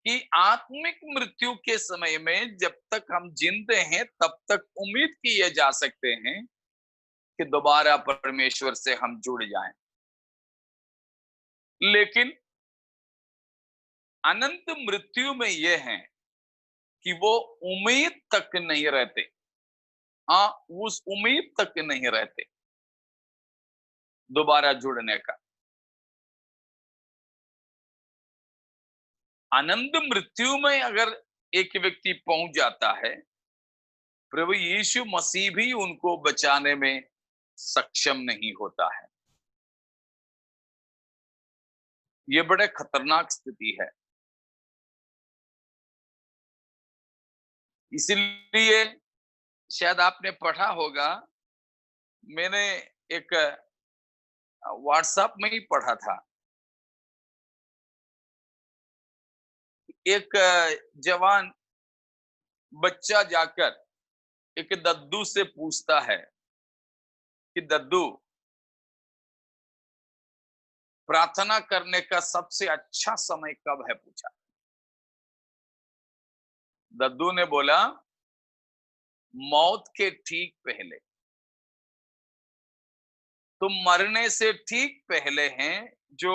कि आत्मिक मृत्यु के समय में जब तक हम जिंदे हैं तब तक उम्मीद किए जा सकते हैं कि दोबारा परमेश्वर से हम जुड़ जाएं, लेकिन अनंत मृत्यु में यह है कि वो उम्मीद तक नहीं रहते। हाँ, उस उम्मीद तक नहीं रहते दोबारा जुड़ने का। अनंत मृत्यु में अगर एक व्यक्ति पहुंच जाता है, प्रभु यीशु मसीह भी उनको बचाने में सक्षम नहीं होता है। ये बड़े खतरनाक स्थिति है। इसलिए शायद आपने पढ़ा होगा, मैंने एक व्हाट्सएप में ही पढ़ा था, एक जवान बच्चा जाकर एक दद्दू से पूछता है कि दद्दू, प्रार्थना करने का सबसे अच्छा समय कब है? पूछा। दद्दू ने बोला, मौत के ठीक पहले। तो मरने से ठीक पहले हैं जो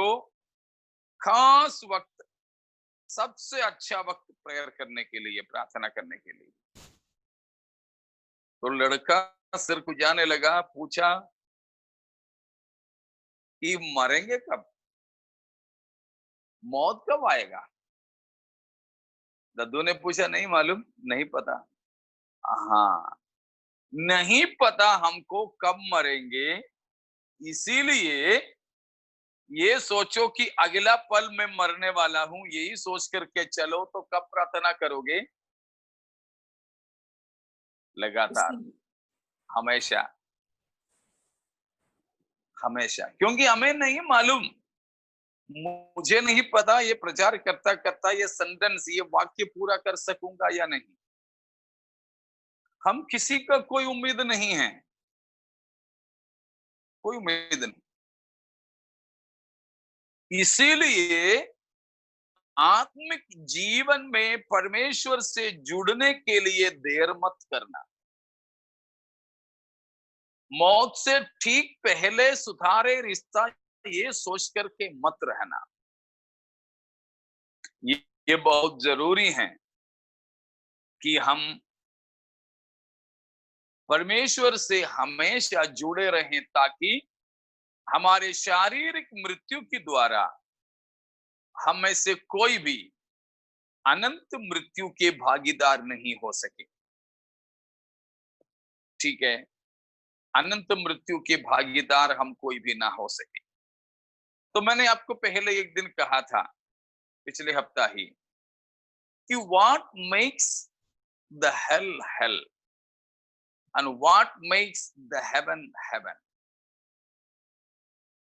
खास वक्त, सबसे अच्छा वक्त प्रेयर करने के लिए, प्रार्थना करने के लिए। तो लड़का सिर खुजाने लगा, पूछा कि मरेंगे कब, मौत कब आएगा? दद्दू ने पूछा, नहीं मालूम, नहीं पता। हाँ, नहीं पता हमको कब मरेंगे, इसीलिए ये सोचो कि अगला पल मैं मरने वाला हूं, यही सोच करके चलो, तो कब प्रार्थना करोगे? लगातार, हमेशा हमेशा। क्योंकि हमें नहीं मालूम, मुझे नहीं पता ये प्रचार करता करता ये सेंटेंस, ये वाक्य पूरा कर सकूंगा या नहीं। हम किसी का कोई उम्मीद नहीं है, कोई उम्मीद नहीं। इसीलिए आत्मिक जीवन में परमेश्वर से जुड़ने के लिए देर मत करना। मौत से ठीक पहले सुधारे रिश्ता ये सोच करके मत रहना। ये बहुत जरूरी है कि हम परमेश्वर से हमेशा जुड़े रहें, ताकि हमारे शारीरिक मृत्यु के द्वारा हम में से कोई भी अनंत मृत्यु के भागीदार नहीं हो सके। ठीक है, अनंत मृत्यु के भागीदार हम कोई भी ना हो सके। तो मैंने आपको पहले एक दिन कहा था, पिछले हफ्ता ही, कि what makes the hell hello and what makes the heaven heaven.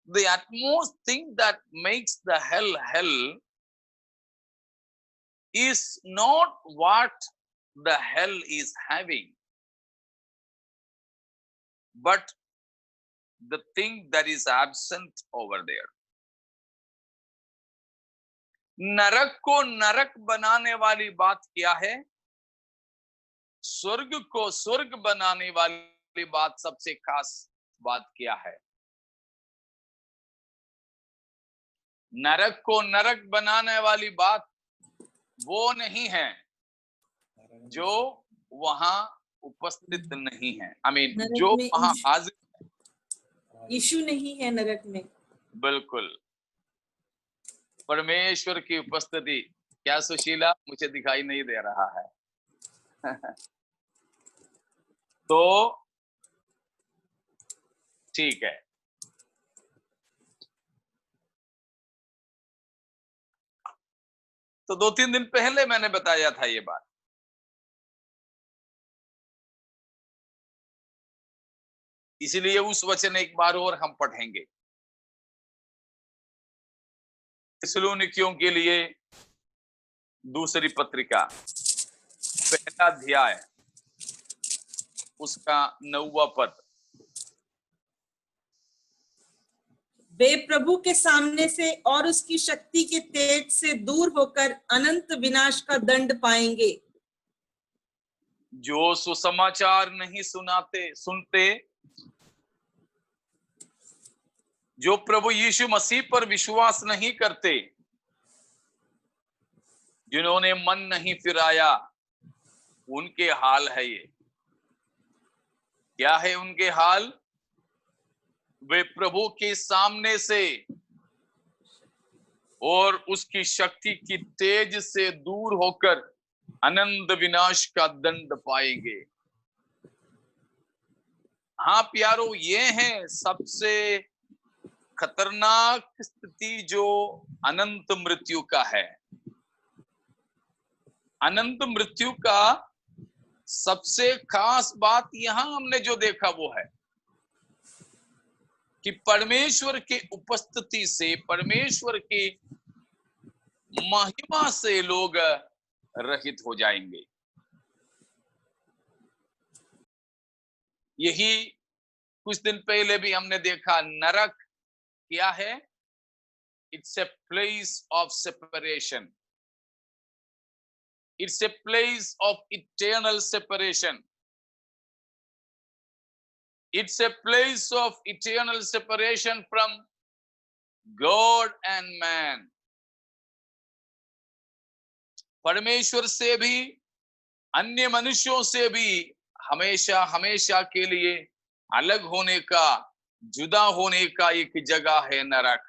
The utmost thing that makes the hell hell is not what the hell is having, but the thing that is absent over there. नरक को नरक बनाने वाली बात क्या है? स्वर्ग को स्वर्ग बनाने वाली बात, सबसे खास बात क्या है? नरक को नरक बनाने वाली बात वो नहीं है जो वहां उपस्थित नहीं है। आई मीन जो वहां हाजिर, यीशु नहीं है नरक में। बिल्कुल, परमेश्वर की उपस्थिति। क्या सुशीला, मुझे दिखाई नहीं दे रहा है। तो ठीक है, तो 2-3 दिन पहले मैंने बताया था ये बात। इसलिए उस वचन एक बार और हम पढ़ेंगे। थिस्सलुनीकियों के लिए दूसरी पत्रिका, पहला अध्याय, उसका 9वां पद। वे प्रभु के सामने से और उसकी शक्ति के तेज से दूर होकर अनंत विनाश का दंड पाएंगे। जो सुसमाचार नहीं सुनते, जो प्रभु यीशु मसीह पर विश्वास नहीं करते, जिन्होंने मन नहीं फिराया, उनके हाल है ये। क्या है उनके हाल? वे प्रभु के सामने से और उसकी शक्ति की तेज से दूर होकर अनंत विनाश का दंड पाएंगे। हाँ प्यारो, ये है सबसे खतरनाक स्थिति जो अनंत मृत्यु का है। अनंत मृत्यु का सबसे खास बात यहां हमने जो देखा वो है कि परमेश्वर की उपस्थिति से, परमेश्वर की महिमा से लोग रहित हो जाएंगे। यही कुछ दिन पहले भी हमने देखा। नरक क्या है? It's a place of separation, it's a place of eternal separation, it's a place of eternal separation from God and man. परमेश्वर से भी, अन्य मनुष्यों से भी हमेशा हमेशा के लिए अलग होने का, जुदा होने का एक जगह है नरक।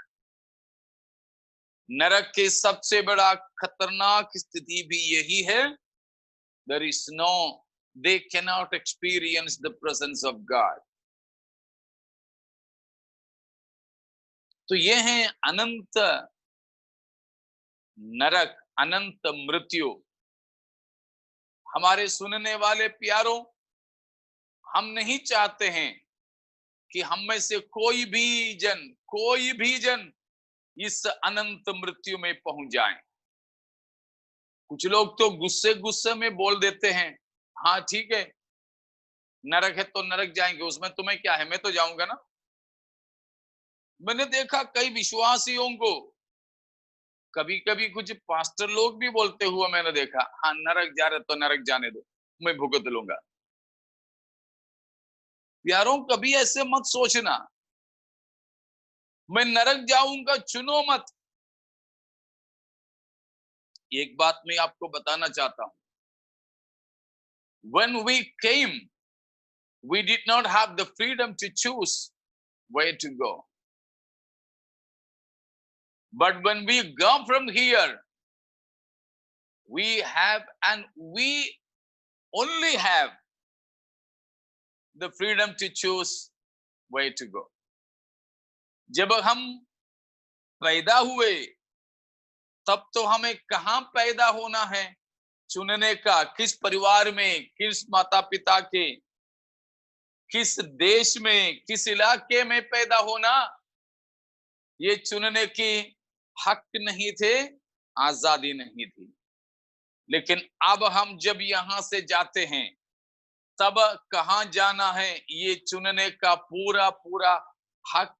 नरक के सबसे बड़ा खतरनाक स्थिति भी यही है। They cannot experience the presence of God. तो ये है अनंत नरक, अनंत मृत्यु। हमारे सुनने वाले प्यारों, हम नहीं चाहते हैं कि हम में से कोई भी जन इस अनंत मृत्यु में पहुंच जाए। कुछ लोग तो गुस्से में बोल देते हैं, हाँ ठीक है, नरक है तो नरक जाएंगे, उसमें तुम्हें क्या है, मैं तो जाऊंगा ना। मैंने देखा कई विश्वासियों को, कभी कभी कुछ पास्टर लोग भी बोलते हुआ मैंने देखा, हाँ नरक जा रहे तो नरक जाने दो, मैं भुगत लूंगा। प्यारों, कभी ऐसे मत सोचना मैं नरक जाऊंगा, चुनो मत। एक बात मैं आपको बताना चाहता हूं, when we came we did not have the freedom to choose where to go, but when we go from here we have, and we only have the freedom to choose where to go. जब हम पैदा हुए तब तो हमें कहां पैदा होना है चुनने का, किस परिवार में, किस माता पिता के, किस देश में, किस इलाके में पैदा होना, ये चुनने की हक नहीं थे, आजादी नहीं थी। लेकिन अब हम जब यहां से जाते हैं तब कहां जाना है ये चुनने का पूरा पूरा हक,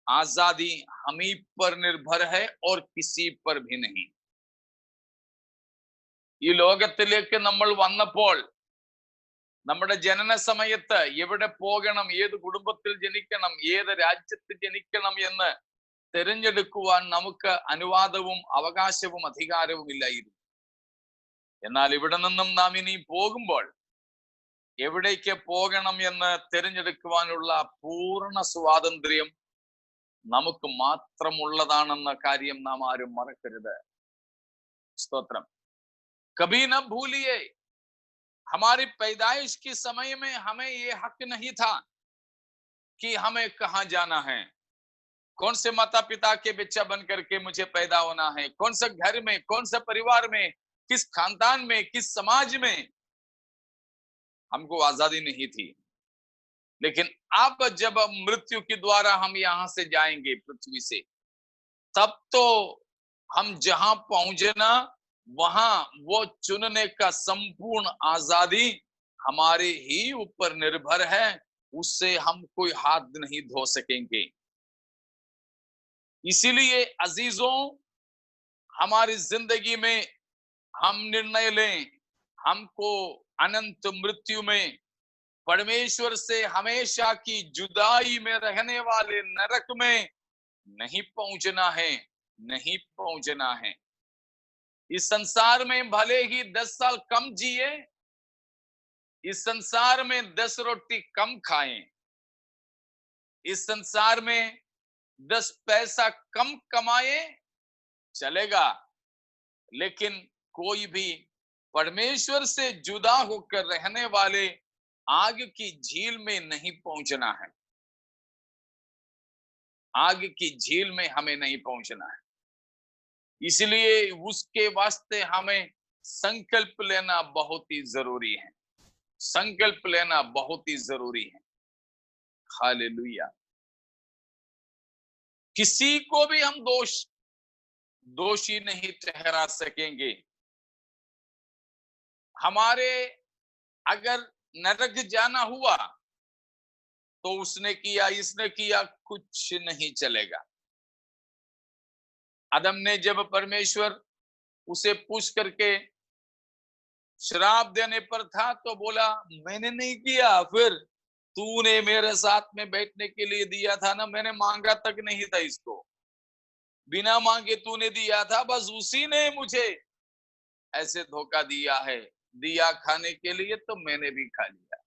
आजादी हम ही पर निर्भर है और किसी पर भी नहीं। ഈ ലോകത്തിലേക്ക് നമ്മൾ വന്നപ്പോൾ നമ്മുടെ ജനന സമയത്ത് എവിടെ പോകണം, ഏത് കുടുംബത്തിൽ ജനിക്കണം, ഏത് രാജ്യത്ത് ജനിക്കണം എന്ന് തിരഞ്ഞെടുക്കുവാൻ നമുക്ക് അനുവാദവും അവകാശവും അധികാരവും ഇല്ലായിരുന്നു. എന്നാൽ ഇവിടെ നിന്നും നാം ഇനി പോകുമ്പോൾ എവിടേക്ക് പോകണം എന്ന് തിരഞ്ഞെടുക്കുവാനുള്ള പൂർണ്ണ സ്വാതന്ത്ര്യം നമുക്ക് മാത്രമുള്ളതാണെന്ന കാര്യം നാം ആരും മറക്കരുത്. സ്തോത്രം. कभी न भूलिए, हमारी पैदाइश के समय में हमें ये हक नहीं था कि हमें कहां जाना है, कौन से माता पिता के बच्चा बन करके मुझे पैदा होना है, कौन से घर में, कौन से परिवार में, किस खानदान में, किस समाज में, हमको आजादी नहीं थी। लेकिन अब जब मृत्यु के द्वारा हम यहां से जाएंगे पृथ्वी से, तब तो हम जहां पहुंचना वहां वो चुनने का संपूर्ण आजादी हमारे ही ऊपर निर्भर है, उससे हम कोई हाथ नहीं धो सकेंगे। इसीलिए अजीजों, हमारी जिंदगी में हम निर्णय लें, हमको अनंत मृत्यु में परमेश्वर से हमेशा की जुदाई में रहने वाले नरक में नहीं पहुंचना है, नहीं पहुंचना है। इस संसार में भले ही 10 साल कम जिए, इस संसार में 10 रोटी कम खाएं, इस संसार में 10 पैसा कम कमाए, चलेगा, लेकिन कोई भी परमेश्वर से जुदा होकर रहने वाले आग की झील में नहीं पहुंचना है। आग की झील में हमें नहीं पहुंचना है। इसलिए उसके वास्ते हमें संकल्प लेना बहुत ही जरूरी है, संकल्प लेना बहुत ही जरूरी है। हालेलुया। किसी को भी हम दोषी नहीं ठहरा सकेंगे। हमारे अगर नरक जाना हुआ तो उसने किया, इसने किया, कुछ नहीं चलेगा। आदम ने जब परमेश्वर उसे पूछ करके श्राप देने पर था तो बोला मैंने नहीं किया, फिर तूने मेरे साथ में बैठने के लिए दिया था ना, मैंने मांगा तक नहीं था इसको, बिना मांगे तूने दिया था, बस उसी ने मुझे ऐसे धोखा दिया है, दिया खाने के लिए तो मैंने भी खा लिया।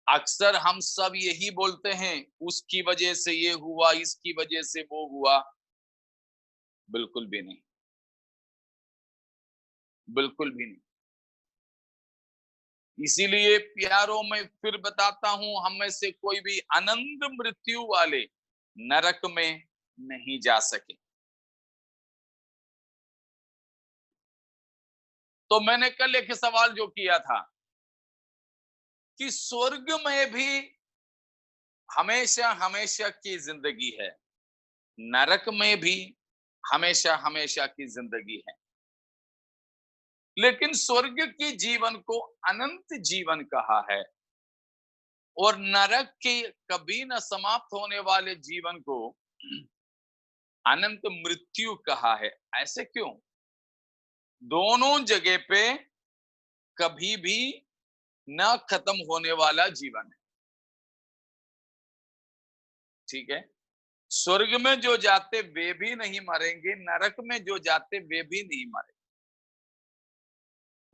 अक्सर हम सब यही बोलते हैं, उसकी वजह से ये हुआ, इसकी वजह से वो हुआ। बिल्कुल भी नहीं, बिल्कुल भी नहीं। इसीलिए प्यारों में फिर बताता हूं, हम में से कोई भी अनंत मृत्यु वाले नरक में नहीं जा सके। तो मैंने कल एक सवाल जो किया था कि स्वर्ग में भी हमेशा हमेशा की जिंदगी है, नरक में भी हमेशा हमेशा की जिंदगी है, लेकिन स्वर्ग के जीवन को अनंत जीवन कहा है और नरक के कभी न समाप्त होने वाले जीवन को अनंत मृत्यु कहा है। ऐसे क्यों? दोनों जगह पे कभी भी न खत्म होने वाला जीवन है। ठीक है, स्वर्ग में जो जाते वे भी नहीं मरेंगे, नरक में जो जाते वे भी नहीं मरेंगे,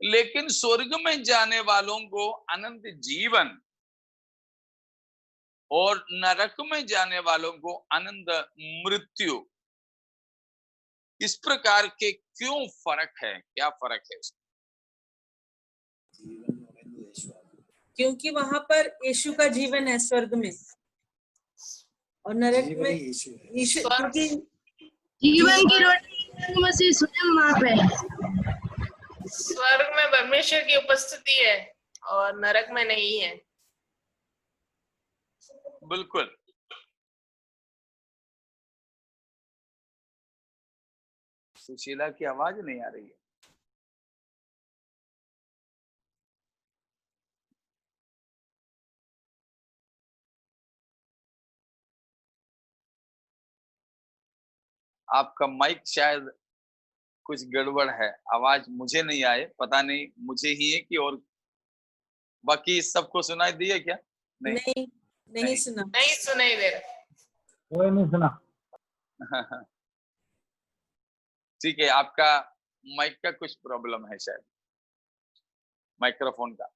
लेकिन स्वर्ग में जाने वालों को अनंत जीवन और नरक में जाने वालों को अनंत मृत्यु, इस प्रकार के क्यों फर्क है? क्या फर्क है उसमें? क्योंकि वहां पर यीशु का जीवन है स्वर्ग में, और नरक में यीशु, क्योंकि जीवन की रोटी यीशु मसीह स्वयं वहाँ पे। स्वर्ग में परमेश्वर की उपस्थिति है और नरक में नहीं है। बिल्कुल। सुशीला की आवाज नहीं आ रही है। आपका माइक शायद कुछ गड़बड़ है, आवाज मुझे नहीं आए, पता नहीं मुझे ही है कि और बाकी सबको सुनाई दिए क्या? नहीं सुना, नहीं सुनाई दे रहा। कोई नहीं सुना। ठीक है, आपका माइक का कुछ प्रॉब्लम है शायद, माइक्रोफोन का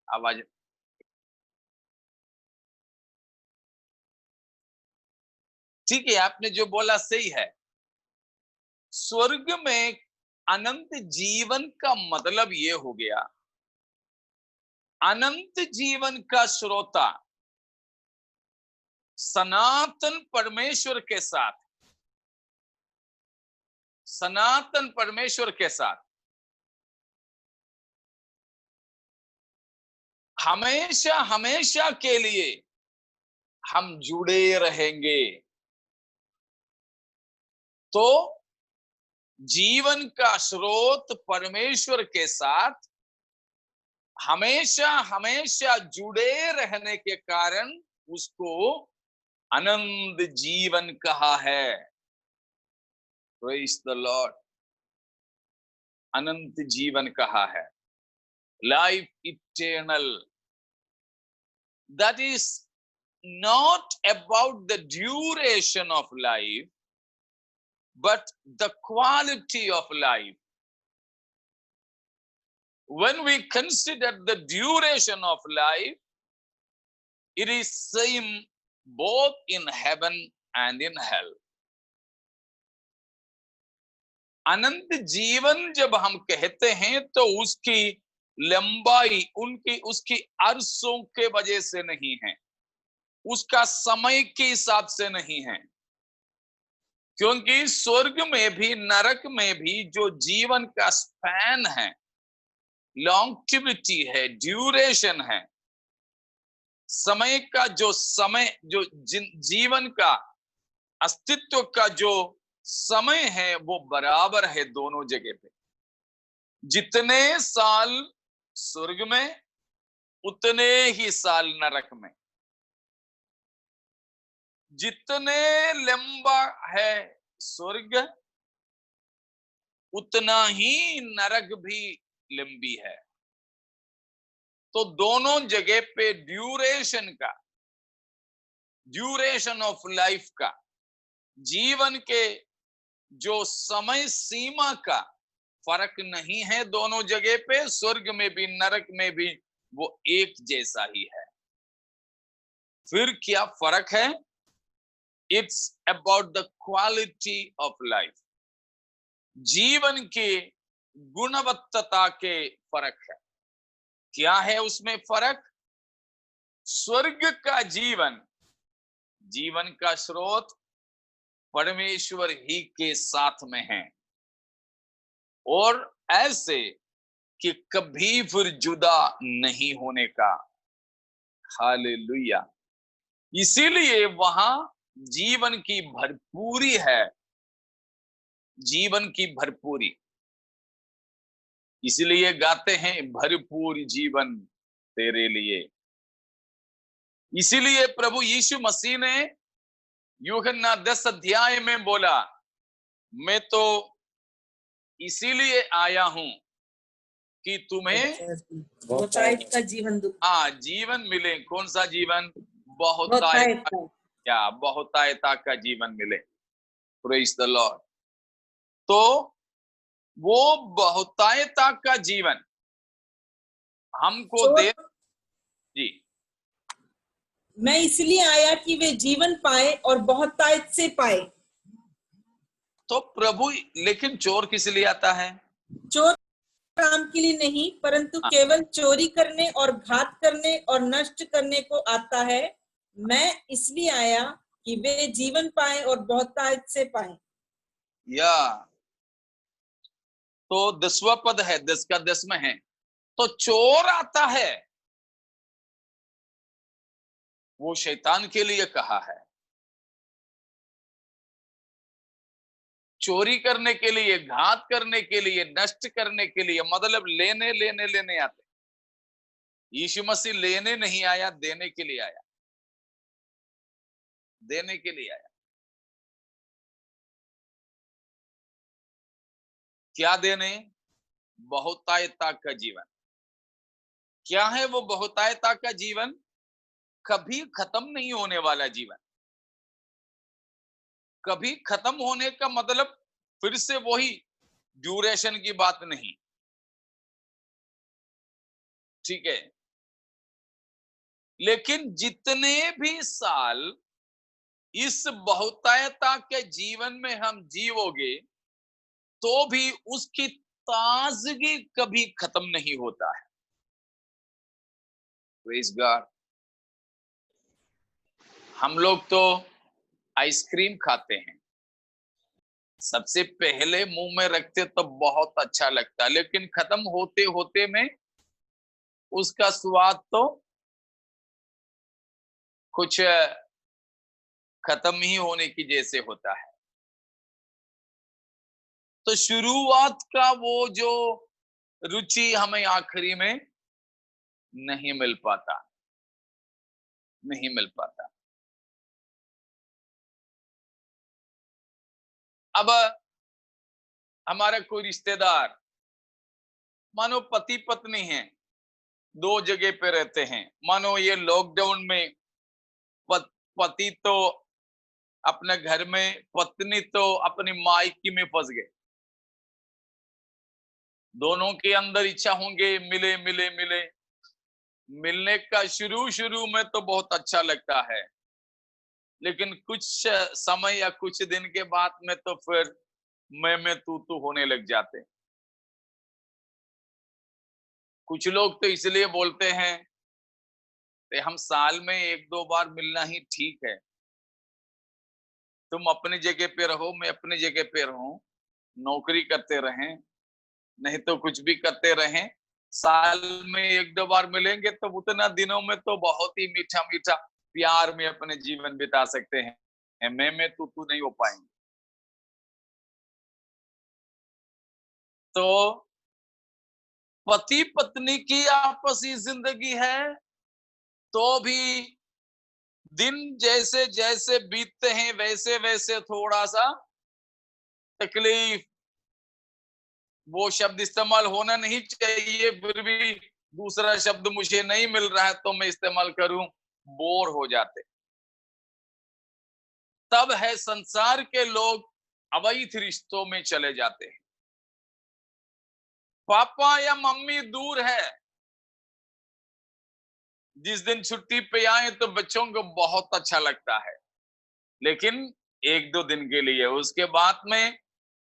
आवाज। ठीक है, आपने जो बोला सही है। स्वर्ग में अनंत जीवन का मतलब ये हो गया, अनंत जीवन का श्रोता सनातन परमेश्वर के साथ, सनातन परमेश्वर के साथ हमेशा हमेशा के लिए हम जुड़े रहेंगे। तो जीवन का स्रोत परमेश्वर के साथ हमेशा हमेशा जुड़े रहने के कारण उसको अनंत जीवन कहा है। Praise the Lord. अनंत जीवन कहा है, life eternal. That is not about the duration of life, but the quality of life. When we consider the duration of life, it is same both in heaven and in hell. अनंत जीवन जब हम कहते हैं तो उसकी लंबाई उसकी अरसों के वजह से नहीं है, उसका समय के हिसाब से नहीं है, क्योंकि स्वर्ग में भी नरक में भी जो जीवन का स्पैन है, लॉन्गटिविटी है, ड्यूरेशन है, समय का जो जीवन का अस्तित्व का जो समय है वो बराबर है दोनों जगह पे। जितने साल स्वर्ग में उतने ही साल नरक में, जितने लंबा है स्वर्ग उतना ही नरक भी लंबी है। तो दोनों जगह पे ड्यूरेशन ऑफ लाइफ का, जीवन के जो समय सीमा का फर्क नहीं है दोनों जगह पे। स्वर्ग में भी नरक में भी वो एक जैसा ही है। फिर क्या फर्क है? It's about the quality of life. जीवन के गुणवत्ता के फर्क है। क्या है उसमें फर्क? स्वर्ग का जीवन का स्रोत परमेश्वर ही के साथ में है, और ऐसे कि कभी फिर जुदा नहीं होने का। हालेलुया। इसीलिए वहां जीवन की भरपूरी है, जीवन की भरपूरी। इसलिए गाते हैं भरपूर जीवन तेरे लिए। इसीलिए प्रभु यीशु मसीह ने यूहन्ना 10 अध्याय में बोला, मैं तो इसीलिए आया हूं कि तुम्हें बहुतायत का जीवन जीवन मिले। कौन सा जीवन? बहुतायत का। क्या बहुतायता का जीवन मिले। Praise the Lord. तो वो बहुतायता का जीवन हमको दे। जी, मैं इसलिए आया कि वे जीवन पाए और बहुतायत से पाए। तो प्रभु, लेकिन चोर किस लिए आता है? चोर काम के लिए नहीं, परंतु केवल चोरी करने और घात करने और नष्ट करने को आता है। मैं इसलिए आया कि वे जीवन पाए और बहुतायत से पाए। या तो 10वां पद है, 10 का 10 में है। तो चोर आता है, वो शैतान के लिए कहा है। चोरी करने के लिए, घात करने के लिए, नष्ट करने के लिए, मतलब लेने लेने लेने आते। यीशु मसीह लेने नहीं आया, देने के लिए आया। देने के लिए आया। क्या देने? बहुतायता का जीवन। क्या है वो बहुतायता का जीवन? कभी खत्म नहीं होने वाला जीवन। कभी खत्म होने का मतलब फिर से वही ड्यूरेशन की बात नहीं, ठीक है। लेकिन जितने भी साल इस बहुतायता के जीवन में हम जीवोगे, तो भी उसकी ताजगी कभी खत्म नहीं होता है। Praise God. हम लोग तो आइसक्रीम खाते हैं, सबसे पहले मुंह में रखते तो बहुत अच्छा लगता है, लेकिन खत्म होते होते में उसका स्वाद तो कुछ खत्म ही होने की जैसे होता है। तो शुरुआत का वो जो रुचि हमें आखिरी में नहीं मिल पाता, नहीं मिल पाता। अब हमारा कोई रिश्तेदार, मानो पति पत्नी हैं, 2 जगह पे रहते हैं। मानो ये लॉकडाउन में पति तो अपने घर में, पत्नी तो अपनी मायके में फंस गए। दोनों के अंदर इच्छा होंगे मिले मिले मिले। मिलने का शुरू में तो बहुत अच्छा लगता है, लेकिन कुछ समय या कुछ दिन के बाद में तो फिर मैं तू होने लग जाते। कुछ लोग तो इसलिए बोलते हैं कि हम साल में 1-2 बार मिलना ही ठीक है। तुम अपनी जगह पे रहो, मैं अपनी जगह पे रहूं, नौकरी करते रहें, नहीं तो कुछ भी करते रहें, साल में 1-2 बार मिलेंगे तो उतना दिनों में तो बहुत ही मीठा मीठा प्यार में अपने जीवन बिता सकते हैं। मैं तू नहीं हो पाएंगे। तो पति पत्नी की आपसी जिंदगी है, तो भी दिन जैसे जैसे बीतते हैं वैसे वैसे थोड़ा सा तकलीफ, वो शब्द इस्तेमाल होना नहीं चाहिए, फिर भी दूसरा शब्द मुझे नहीं मिल रहा है तो मैं इस्तेमाल करूं, बोर हो जाते। तब है संसार के लोग अवैध रिश्तों में चले जाते हैं। पापा या मम्मी दूर है, जिस दिन छुट्टी पे आए तो बच्चों को बहुत अच्छा लगता है, लेकिन 1-2 दिन के लिए। उसके बाद में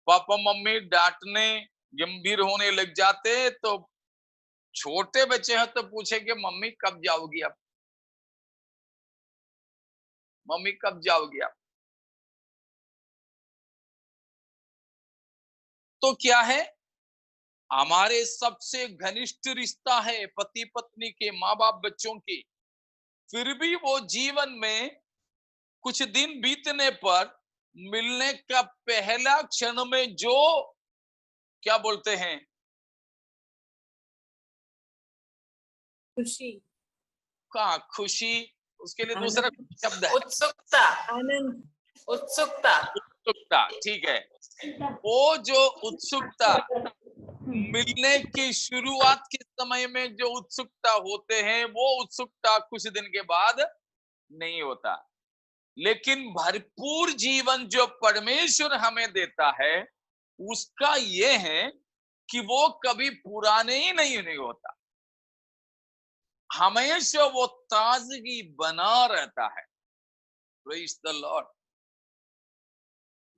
पापा मम्मी डांटने, गंभीर होने लग जाते। तो छोटे बच्चे हैं तो पूछेंगे मम्मी कब जाओगी आप, मम्मी कब जाओगी आप। तो क्या है, हमारे सबसे घनिष्ठ रिश्ता है पति पत्नी के, माँ बाप बच्चों के। फिर भी वो जीवन में कुछ दिन बीतने पर मिलने का पहला क्षण में जो क्या बोलते हैं, खुशी, कहा खुशी, उसके लिए दूसरा शब्द है उत्सुकता, आनंद, उत्सुकता। उत्सुकता, ठीक है। वो जो उत्सुकता, मिलने की शुरुआत के समय में जो उत्सुकता होते हैं, वो उत्सुकता कुछ दिन के बाद नहीं होता। लेकिन भरपूर जीवन जो परमेश्वर हमें देता है उसका ये है कि वो कभी पुराने ही नहीं होता, हमेशा वो ताजगी बना रहता है। Praise the Lord.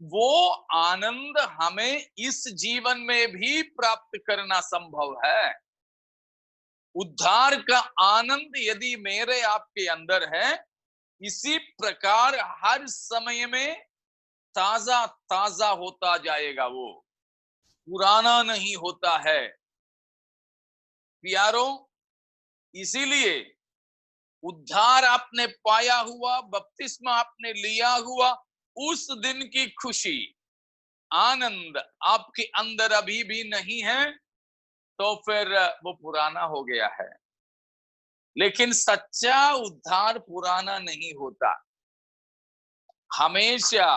वो आनंद हमें इस जीवन में भी प्राप्त करना संभव है। उद्धार का आनंद यदि मेरे आपके अंदर है, इसी प्रकार हर समय में ताजा ताजा होता जाएगा, वो पुराना नहीं होता है। प्यारो, इसीलिए उद्धार आपने पाया हुआ, बपतिस्मा आपने लिया हुआ, उस दिन की खुशी, आनंद आपके अंदर अभी भी नहीं है, तो फिर वो पुराना हो गया है। लेकिन सच्चा उद्धार पुराना नहीं होता। हमेशा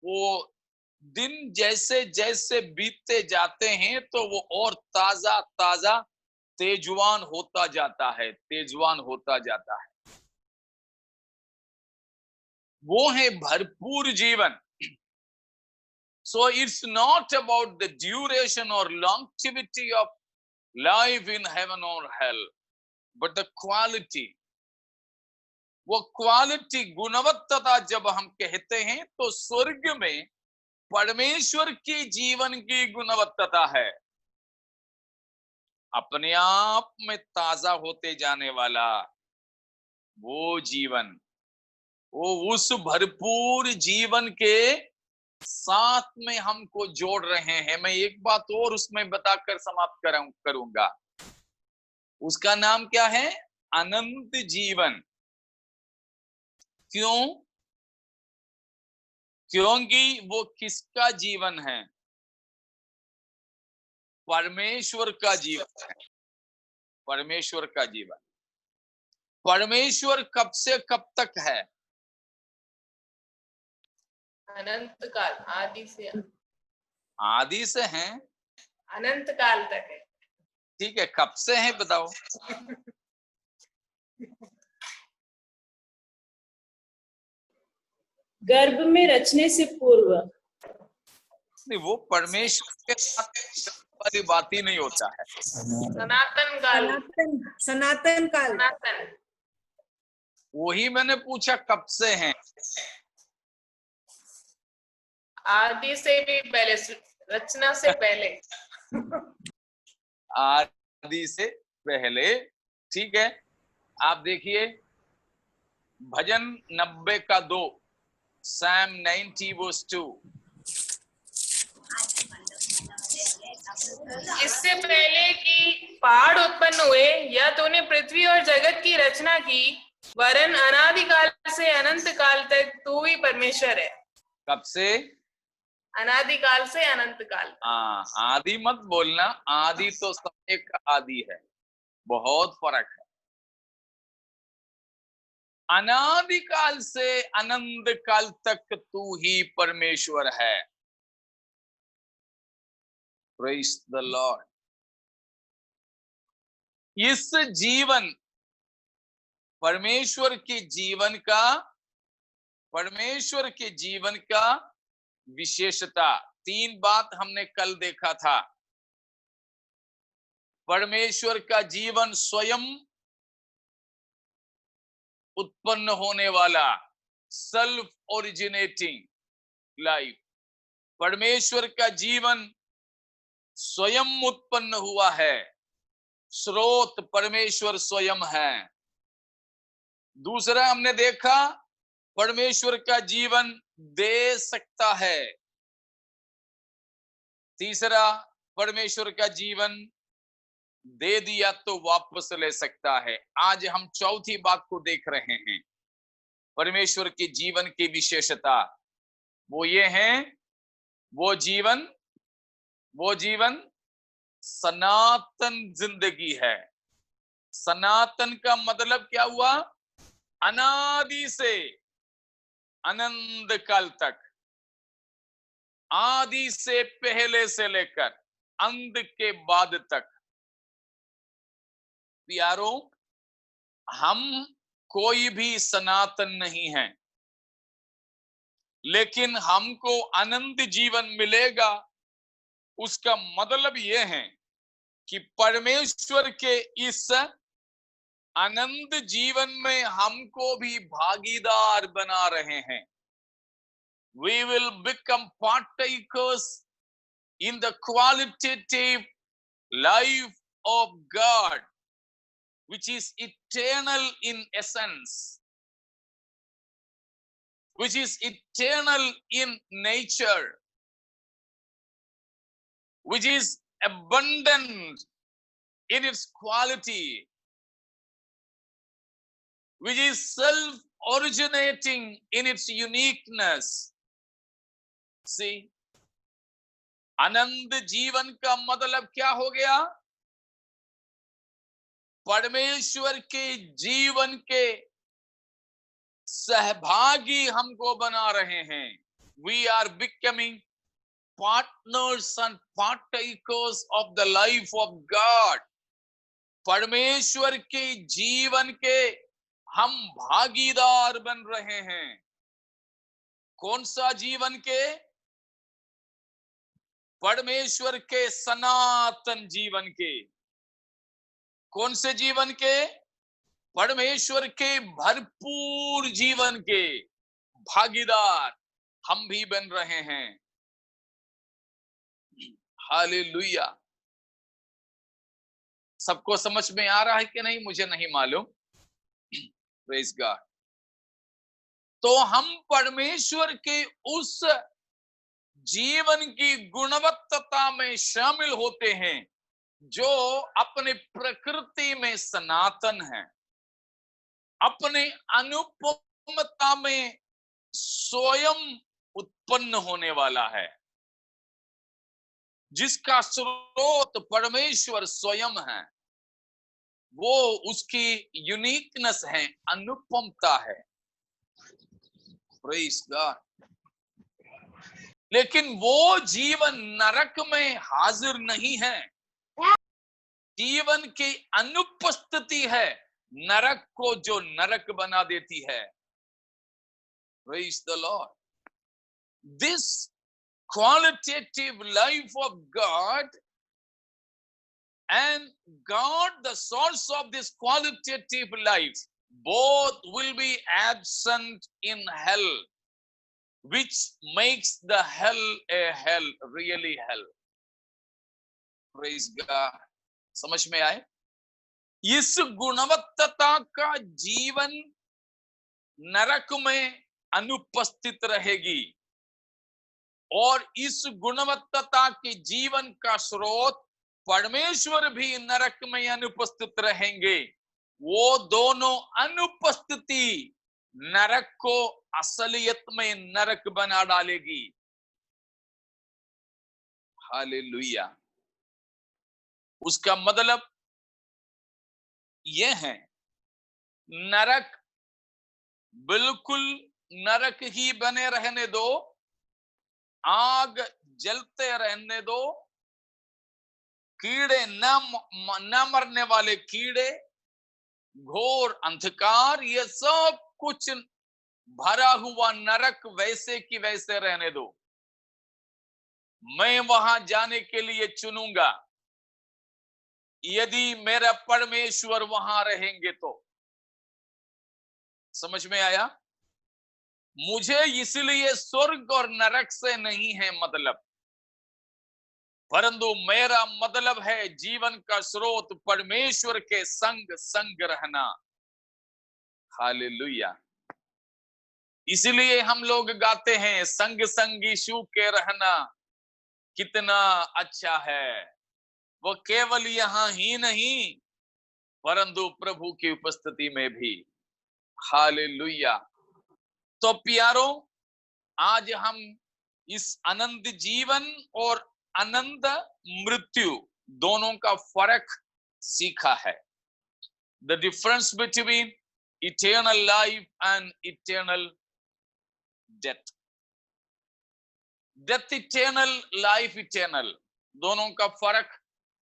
वो दिन जैसे जैसे बीतते जाते हैं तो वो और ताजा ताजा तेजवान होता जाता है, तेजवान होता जाता है। वो है भरपूर जीवन। So it's not about the duration or longevity of life in heaven or hell, but the quality. वो क्वालिटी, गुणवत्ता जब हम कहते हैं तो स्वर्ग में परमेश्वर की जीवन की गुणवत्ता है, अपने आप में ताजा होते जाने वाला वो जीवन, वो उस भरपूर जीवन के साथ में हमको जोड़ रहे हैं। मैं एक बात और उसमें बताकर समाप्त करूंगा। उसका नाम क्या है? अनंत जीवन। क्यों? क्योंकि वो किसका जीवन है? परमेश्वर का जीवन है। परमेश्वर का जीवन। परमेश्वर कब से कब तक है? अनंत काल, आदि से आदि से हैं, अनंत काल तक है। ठीक है, कब से है बताओ? गर्भ में रचने से पूर्व। नहीं, वो परमेश्वर के साथ वाली बात ही नहीं होता है। सनातन काल, सनातन काल। सनातन। वही मैंने पूछा, कब से हैं? आदि से भी पहले, रचना से पहले। आदि से पहले, ठीक है। आप देखिए भजन 90 का 2, Psalm 90 verse 2। इससे पहले कि पहाड़ उत्पन्न हुए या तूने पृथ्वी और जगत की रचना की, वरन अनादिकाल से अनंत काल तक तू ही परमेश्वर है। कब से? अनादिकाल से अनंत काल। आदि मत बोलना, आदि तो समय का आदि है, बहुत फर्क है। अनादिकाल से अनंत काल तक तू ही परमेश्वर है। Praise the Lord। इस जीवन, परमेश्वर के जीवन का, परमेश्वर के जीवन का विशेषता, 3 बात हमने कल देखा था। परमेश्वर का जीवन स्वयं उत्पन्न होने वाला, सेल्फ ओरिजिनेटिंग लाइफ। परमेश्वर का जीवन स्वयं उत्पन्न हुआ है, स्रोत परमेश्वर स्वयं है। दूसरा हमने देखा, परमेश्वर का जीवन दे सकता है। तीसरा, परमेश्वर का जीवन दे दिया तो वापस ले सकता है। आज हम चौथी बात को देख रहे हैं, परमेश्वर के जीवन की विशेषता। वो ये है, वो जीवन सनातन जिंदगी है। सनातन का मतलब क्या हुआ? अनादि से अनंत काल तक, आदि से पहले से लेकर अंत के बाद तक। प्यारो, हम कोई भी सनातन नहीं है। लेकिन हमको अनंत जीवन मिलेगा, उसका मतलब ये है कि परमेश्वर के इस अनंत जीवन में हमको भी भागीदार बना रहे हैं। We will become partakers in the qualitative life of God, which is eternal in essence, which is eternal in nature, which is abundant in its quality, which is self-originating in its uniqueness. See, अनंत जीवन का मतलब क्या हो गया? परमेश्वर के जीवन के सहभागी हमको बना रहे हैं। We are becoming partners and partakers of the life of God. परमेश्वर के जीवन के हम भागीदार बन रहे हैं। कौन सा जीवन के? परमेश्वर के सनातन जीवन के। कौन से जीवन के? परमेश्वर के भरपूर जीवन के भागीदार हम भी बन रहे हैं। हालेलुया। सबको समझ में आ रहा है कि नहीं मुझे नहीं मालूम। Praise God. तो हम परमेश्वर के उस जीवन की गुणवत्ता में शामिल होते हैं जो अपने प्रकृति में सनातन है, अपने अनुपमता में स्वयं उत्पन्न होने वाला है, जिसका स्रोत परमेश्वर स्वयं है। वो उसकी यूनिकनेस है, अनुपमता है। Praise God. लेकिन वो जीवन नरक में हाजिर नहीं है। जीवन की अनुपस्थिति है नरक को, जो नरक बना देती है। Praise the Lord. This qualitative life of God and God, the source of this qualitative life, both will be absent in hell, which makes the hell a hell, really hell. Praise God. समझ में आए? इस गुणवत्ता का जीवन नरक में अनुपस्थित रहेगी और इस गुणवत्ता के जीवन का स्रोत परमेश्वर भी नरक में अनुपस्थित रहेंगे। वो दोनों अनुपस्थिति नरक को असलियत में नरक बना डालेगी। हालेलुया। उसका मतलब यह है, नरक बिल्कुल नरक ही बने रहने दो, आग जलते रहने दो, कीड़े न मरने वाले कीड़े, घोर अंधकार, ये सब कुछ भरा हुआ नरक वैसे की वैसे रहने दो। मैं वहां जाने के लिए चुनूंगा यदि मेरा परमेश्वर वहां रहेंगे तो। समझ में आया? मुझे इसलिए स्वर्ग और नरक से नहीं है मतलब, परंतु मेरा मतलब है जीवन का स्रोत परमेश्वर के संग रहना। हालेलुया। इसलिए हम लोग गाते हैं, संग संग यीशु के रहना कितना अच्छा है। वो केवल यहां ही नहीं परंतु प्रभु की उपस्थिति में भी। हालेलुया। तो प्यारो, आज हम इस अनंत जीवन और अनंत मृत्यु दोनों का फर्क सीखा है। The difference between eternal life and eternal death. Death eternal, life eternal, दोनों का फर्क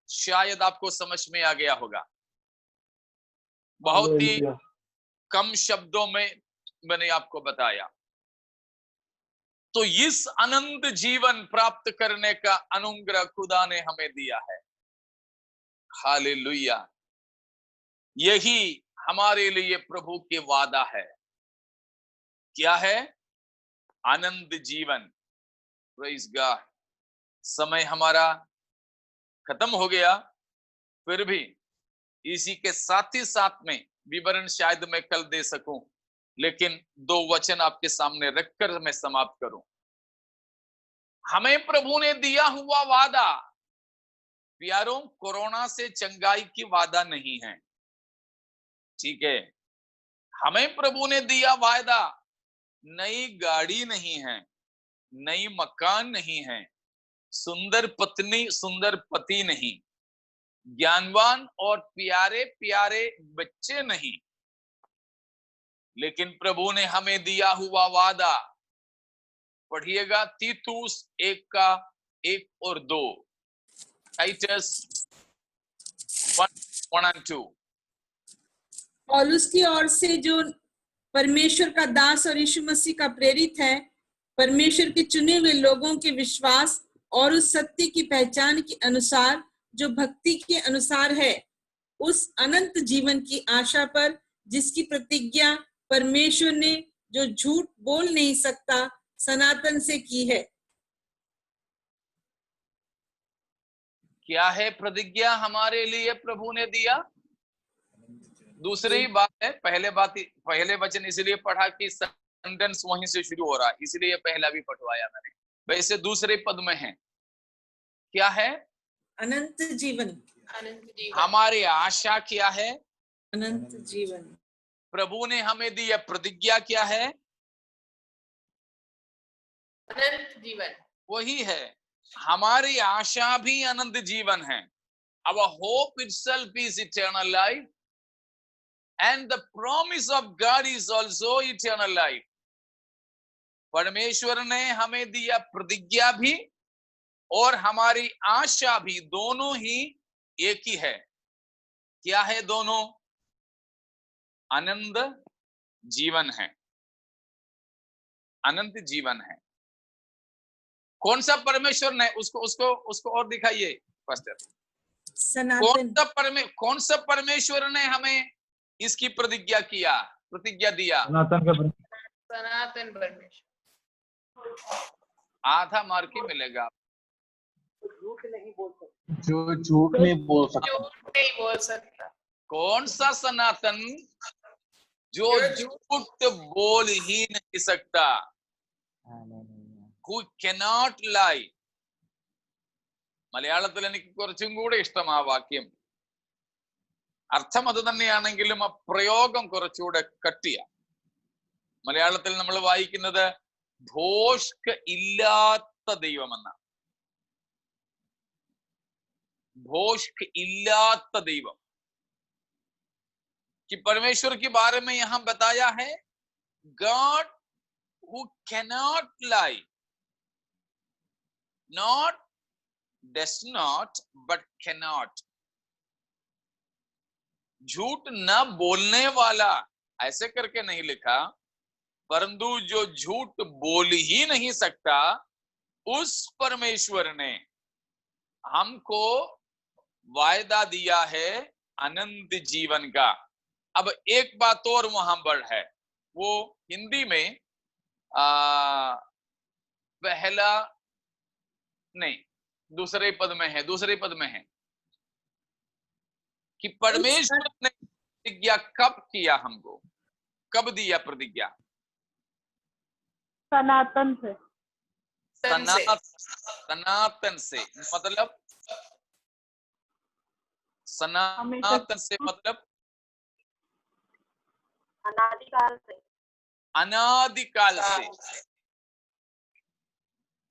शायद आपको समझ में आ गया होगा। बहुत ही कम शब्दों में मैंने आपको बताया। तो इस अनंत जीवन प्राप्त करने का अनुग्रह खुदा ने हमें दिया है। हालेलुया। यही हमारे लिए प्रभु के वादा है। क्या है? आनंद जीवन। Praise God. समय हमारा खत्म हो गया, फिर भी इसी के साथ ही साथ में विवरण शायद मैं कल दे सकूं, लेकिन 2 वचन आपके सामने रखकर मैं समाप्त करूं। हमें प्रभु ने दिया हुआ वादा, प्यारों, कोरोना से चंगाई की वादा नहीं है, ठीक है। हमें प्रभु ने दिया वादा, नई गाड़ी नहीं है, नई मकान नहीं है, सुंदर पत्नी, सुंदर पति नहीं, ज्ञानवान और प्यारे प्यारे बच्चे नहीं, लेकिन प्रभु ने हमें दिया हुआ वादा, पढ़िएगा तीतुस 1 का 1 और 2, टाइटस 1 और 2। पौलुस की ओर से जो परमेश्वर का दास और यीशु मसीह का प्रेरित है, परमेश्वर के चुने हुए लोगों के विश्वास और उस सत्य की पहचान के अनुसार जो भक्ति के अनुसार है, उस अनंत जीवन की आशा पर, जिसकी प्रतिज्ञा परमेश्वर ने, जो झूठ बोल नहीं सकता, सनातन से की है। क्या है प्रतिज्ञा हमारे लिए प्रभु ने दिया? दूसरी बात है, पहले वचन इसलिए पढ़ा कि सेंटेंस वहीं से शुरू हो रहा है, इसलिए पहला भी पढ़वाया मैंने। वैसे दूसरे पद में है, क्या है? अनंत जीवन। अनंत जीवन। हमारी आशा क्या है? अनंत जीवन। प्रभु ने हमें दिया प्रतिज्ञा क्या है? अनंत जीवन। वही है, हमारी आशा भी अनंत जीवन है। Our hope itself is eternal life, and the promise of God is also eternal life. परमेश्वर ने हमें दिया प्रतिज्ञा भी और हमारी आशा भी, दोनों ही एक ही है। क्या है दोनों? अनंत जीवन है, अनंत जीवन है। कौन सा परमेश्वर ने उसको और दिखाइए पास्टर। सनातन। कौन सा परमेश्वर ने हमें इसकी प्रतिज्ञा दिया? सनातन परमेश्वर। आधा मार्क ही मिलेगा। जो झूठ नहीं बोल सकता। कौन सा सनातन? जो झूठ बोल ही नहीं सकता। Who cannot lie. മലയാളത്തിൽ എനിക്ക് കുറച്ചും കൂടെ ഇഷ്ടം ആ വാക്യം. അർത്ഥം അത് തന്നെയാണെങ്കിലും ആ പ്രയോഗം കുറച്ചുകൂടെ കട്ടിയ. മലയാളത്തിൽ നമ്മൾ വായിക്കുന്നത് ഭോഷ്ക് ഇല്ലാത്ത ദൈവമെന്ന. भोष्क इल्लात दैवम, कि परमेश्वर के बारे में यहां बताया है, God who cannot lie, not does not but cannot, झूठ न बोलने वाला, ऐसे करके नहीं लिखा, परंतु जो झूठ बोल ही नहीं सकता, उस परमेश्वर ने हमको वायदा दिया है अनंत जीवन का। अब एक बात और वहां बढ़ है, वो हिंदी में पहला नहीं दूसरे पद में है कि परमेश्वर ने प्रतिज्ञा कब किया हमको, कब दिया प्रतिज्ञा? सनातन से। सनातन से मतलब सनातन से मतलब अनादिकाल से। अनादिकाल से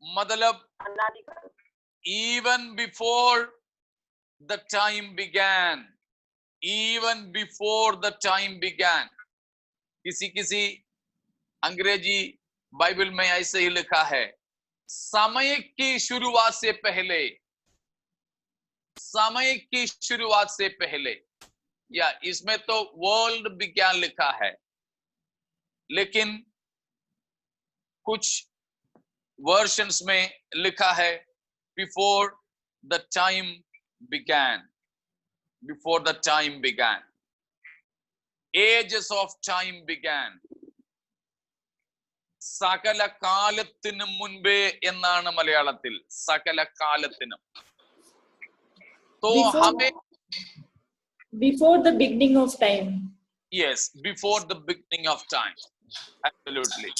मतलब अनादिकाल। even before the time began, even before the time began. किसी अंग्रेजी बाइबल में ऐसे ही लिखा है, समय की शुरुआत से पहले, समय की शुरुआत से पहले, या इसमें तो वर्ल्ड विज्ञान लिखा है, लेकिन कुछ वर्शंस में लिखा है before the time began, before the time began, ages of time began. സകല കാലത്തിനും മുൻപേ എന്നാണ് മലയാളത്തിൽ, സകല കാലത്തിനും. तो हमें before the beginning of time. Yes, before the beginning of time. Absolutely.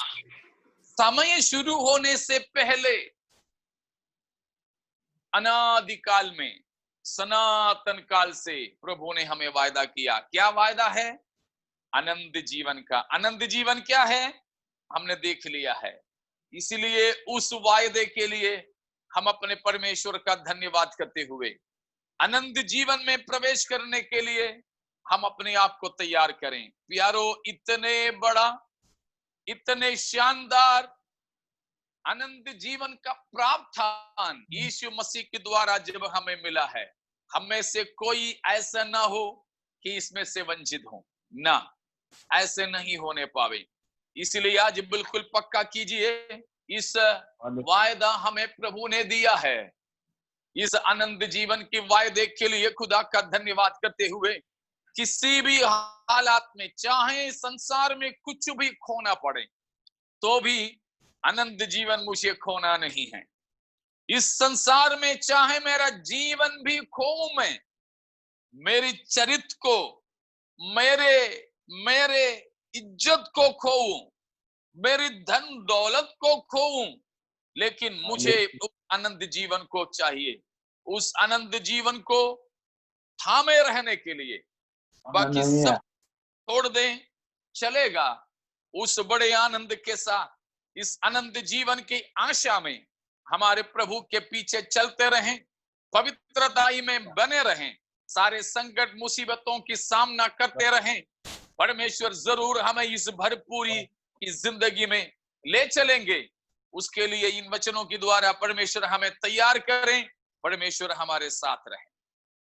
समय शुरू होने से पहले अनादिकाल में, सनातन काल से प्रभु ने हमें वायदा किया. क्या वायदा है? आनंद जीवन का. आनंद जीवन क्या है? हमने देख लिया है. इसलिए उस वायदे के लिए हम अपने परमेश्वर का धन्यवाद करते हुए आनंद जीवन में प्रवेश करने के लिए हम अपने आप को तैयार करें. प्यारो, इतने बड़ा, इतने शानदार आनंद जीवन का प्रावधान यीशु मसीह के द्वारा जब हमें मिला है, हम में से कोई ऐसा ना हो कि इसमें से वंचित हो. ना, ऐसे नहीं होने पावे. इसलिए आज बिल्कुल पक्का कीजिए, इस वायदा हमें प्रभु ने दिया है. इस आनंद जीवन के वायदे के लिए खुदा का धन्यवाद करते हुए किसी भी हालात में, चाहे संसार में कुछ भी खोना पड़े, तो भी आनंद जीवन मुझे खोना नहीं है. इस संसार में चाहे मेरा जीवन भी खोऊं मैं, मेरी चरित्र को, मेरे इज्जत को खोऊं, मेरी धन दौलत को खोऊं, लेकिन मुझे उस आनंद जीवन को चाहिए. उस आनंद जीवन को थामे रहने के लिए बाकी सब छोड़ दें, चलेगा. उस बड़े आनंद के साथ इस आनंद जीवन की आशा में हमारे प्रभु के पीछे चलते रहें, पवित्रताई में बने रहें, सारे संकट मुसीबतों की सामना करते रहें. परमेश्वर जरूर हमें इस भरपूरी की जिंदगी में ले चलेंगे. उसके लिए इन वचनों के द्वारा परमेश्वर हमें तैयार करें. परमेश्वर हमारे साथ रहे.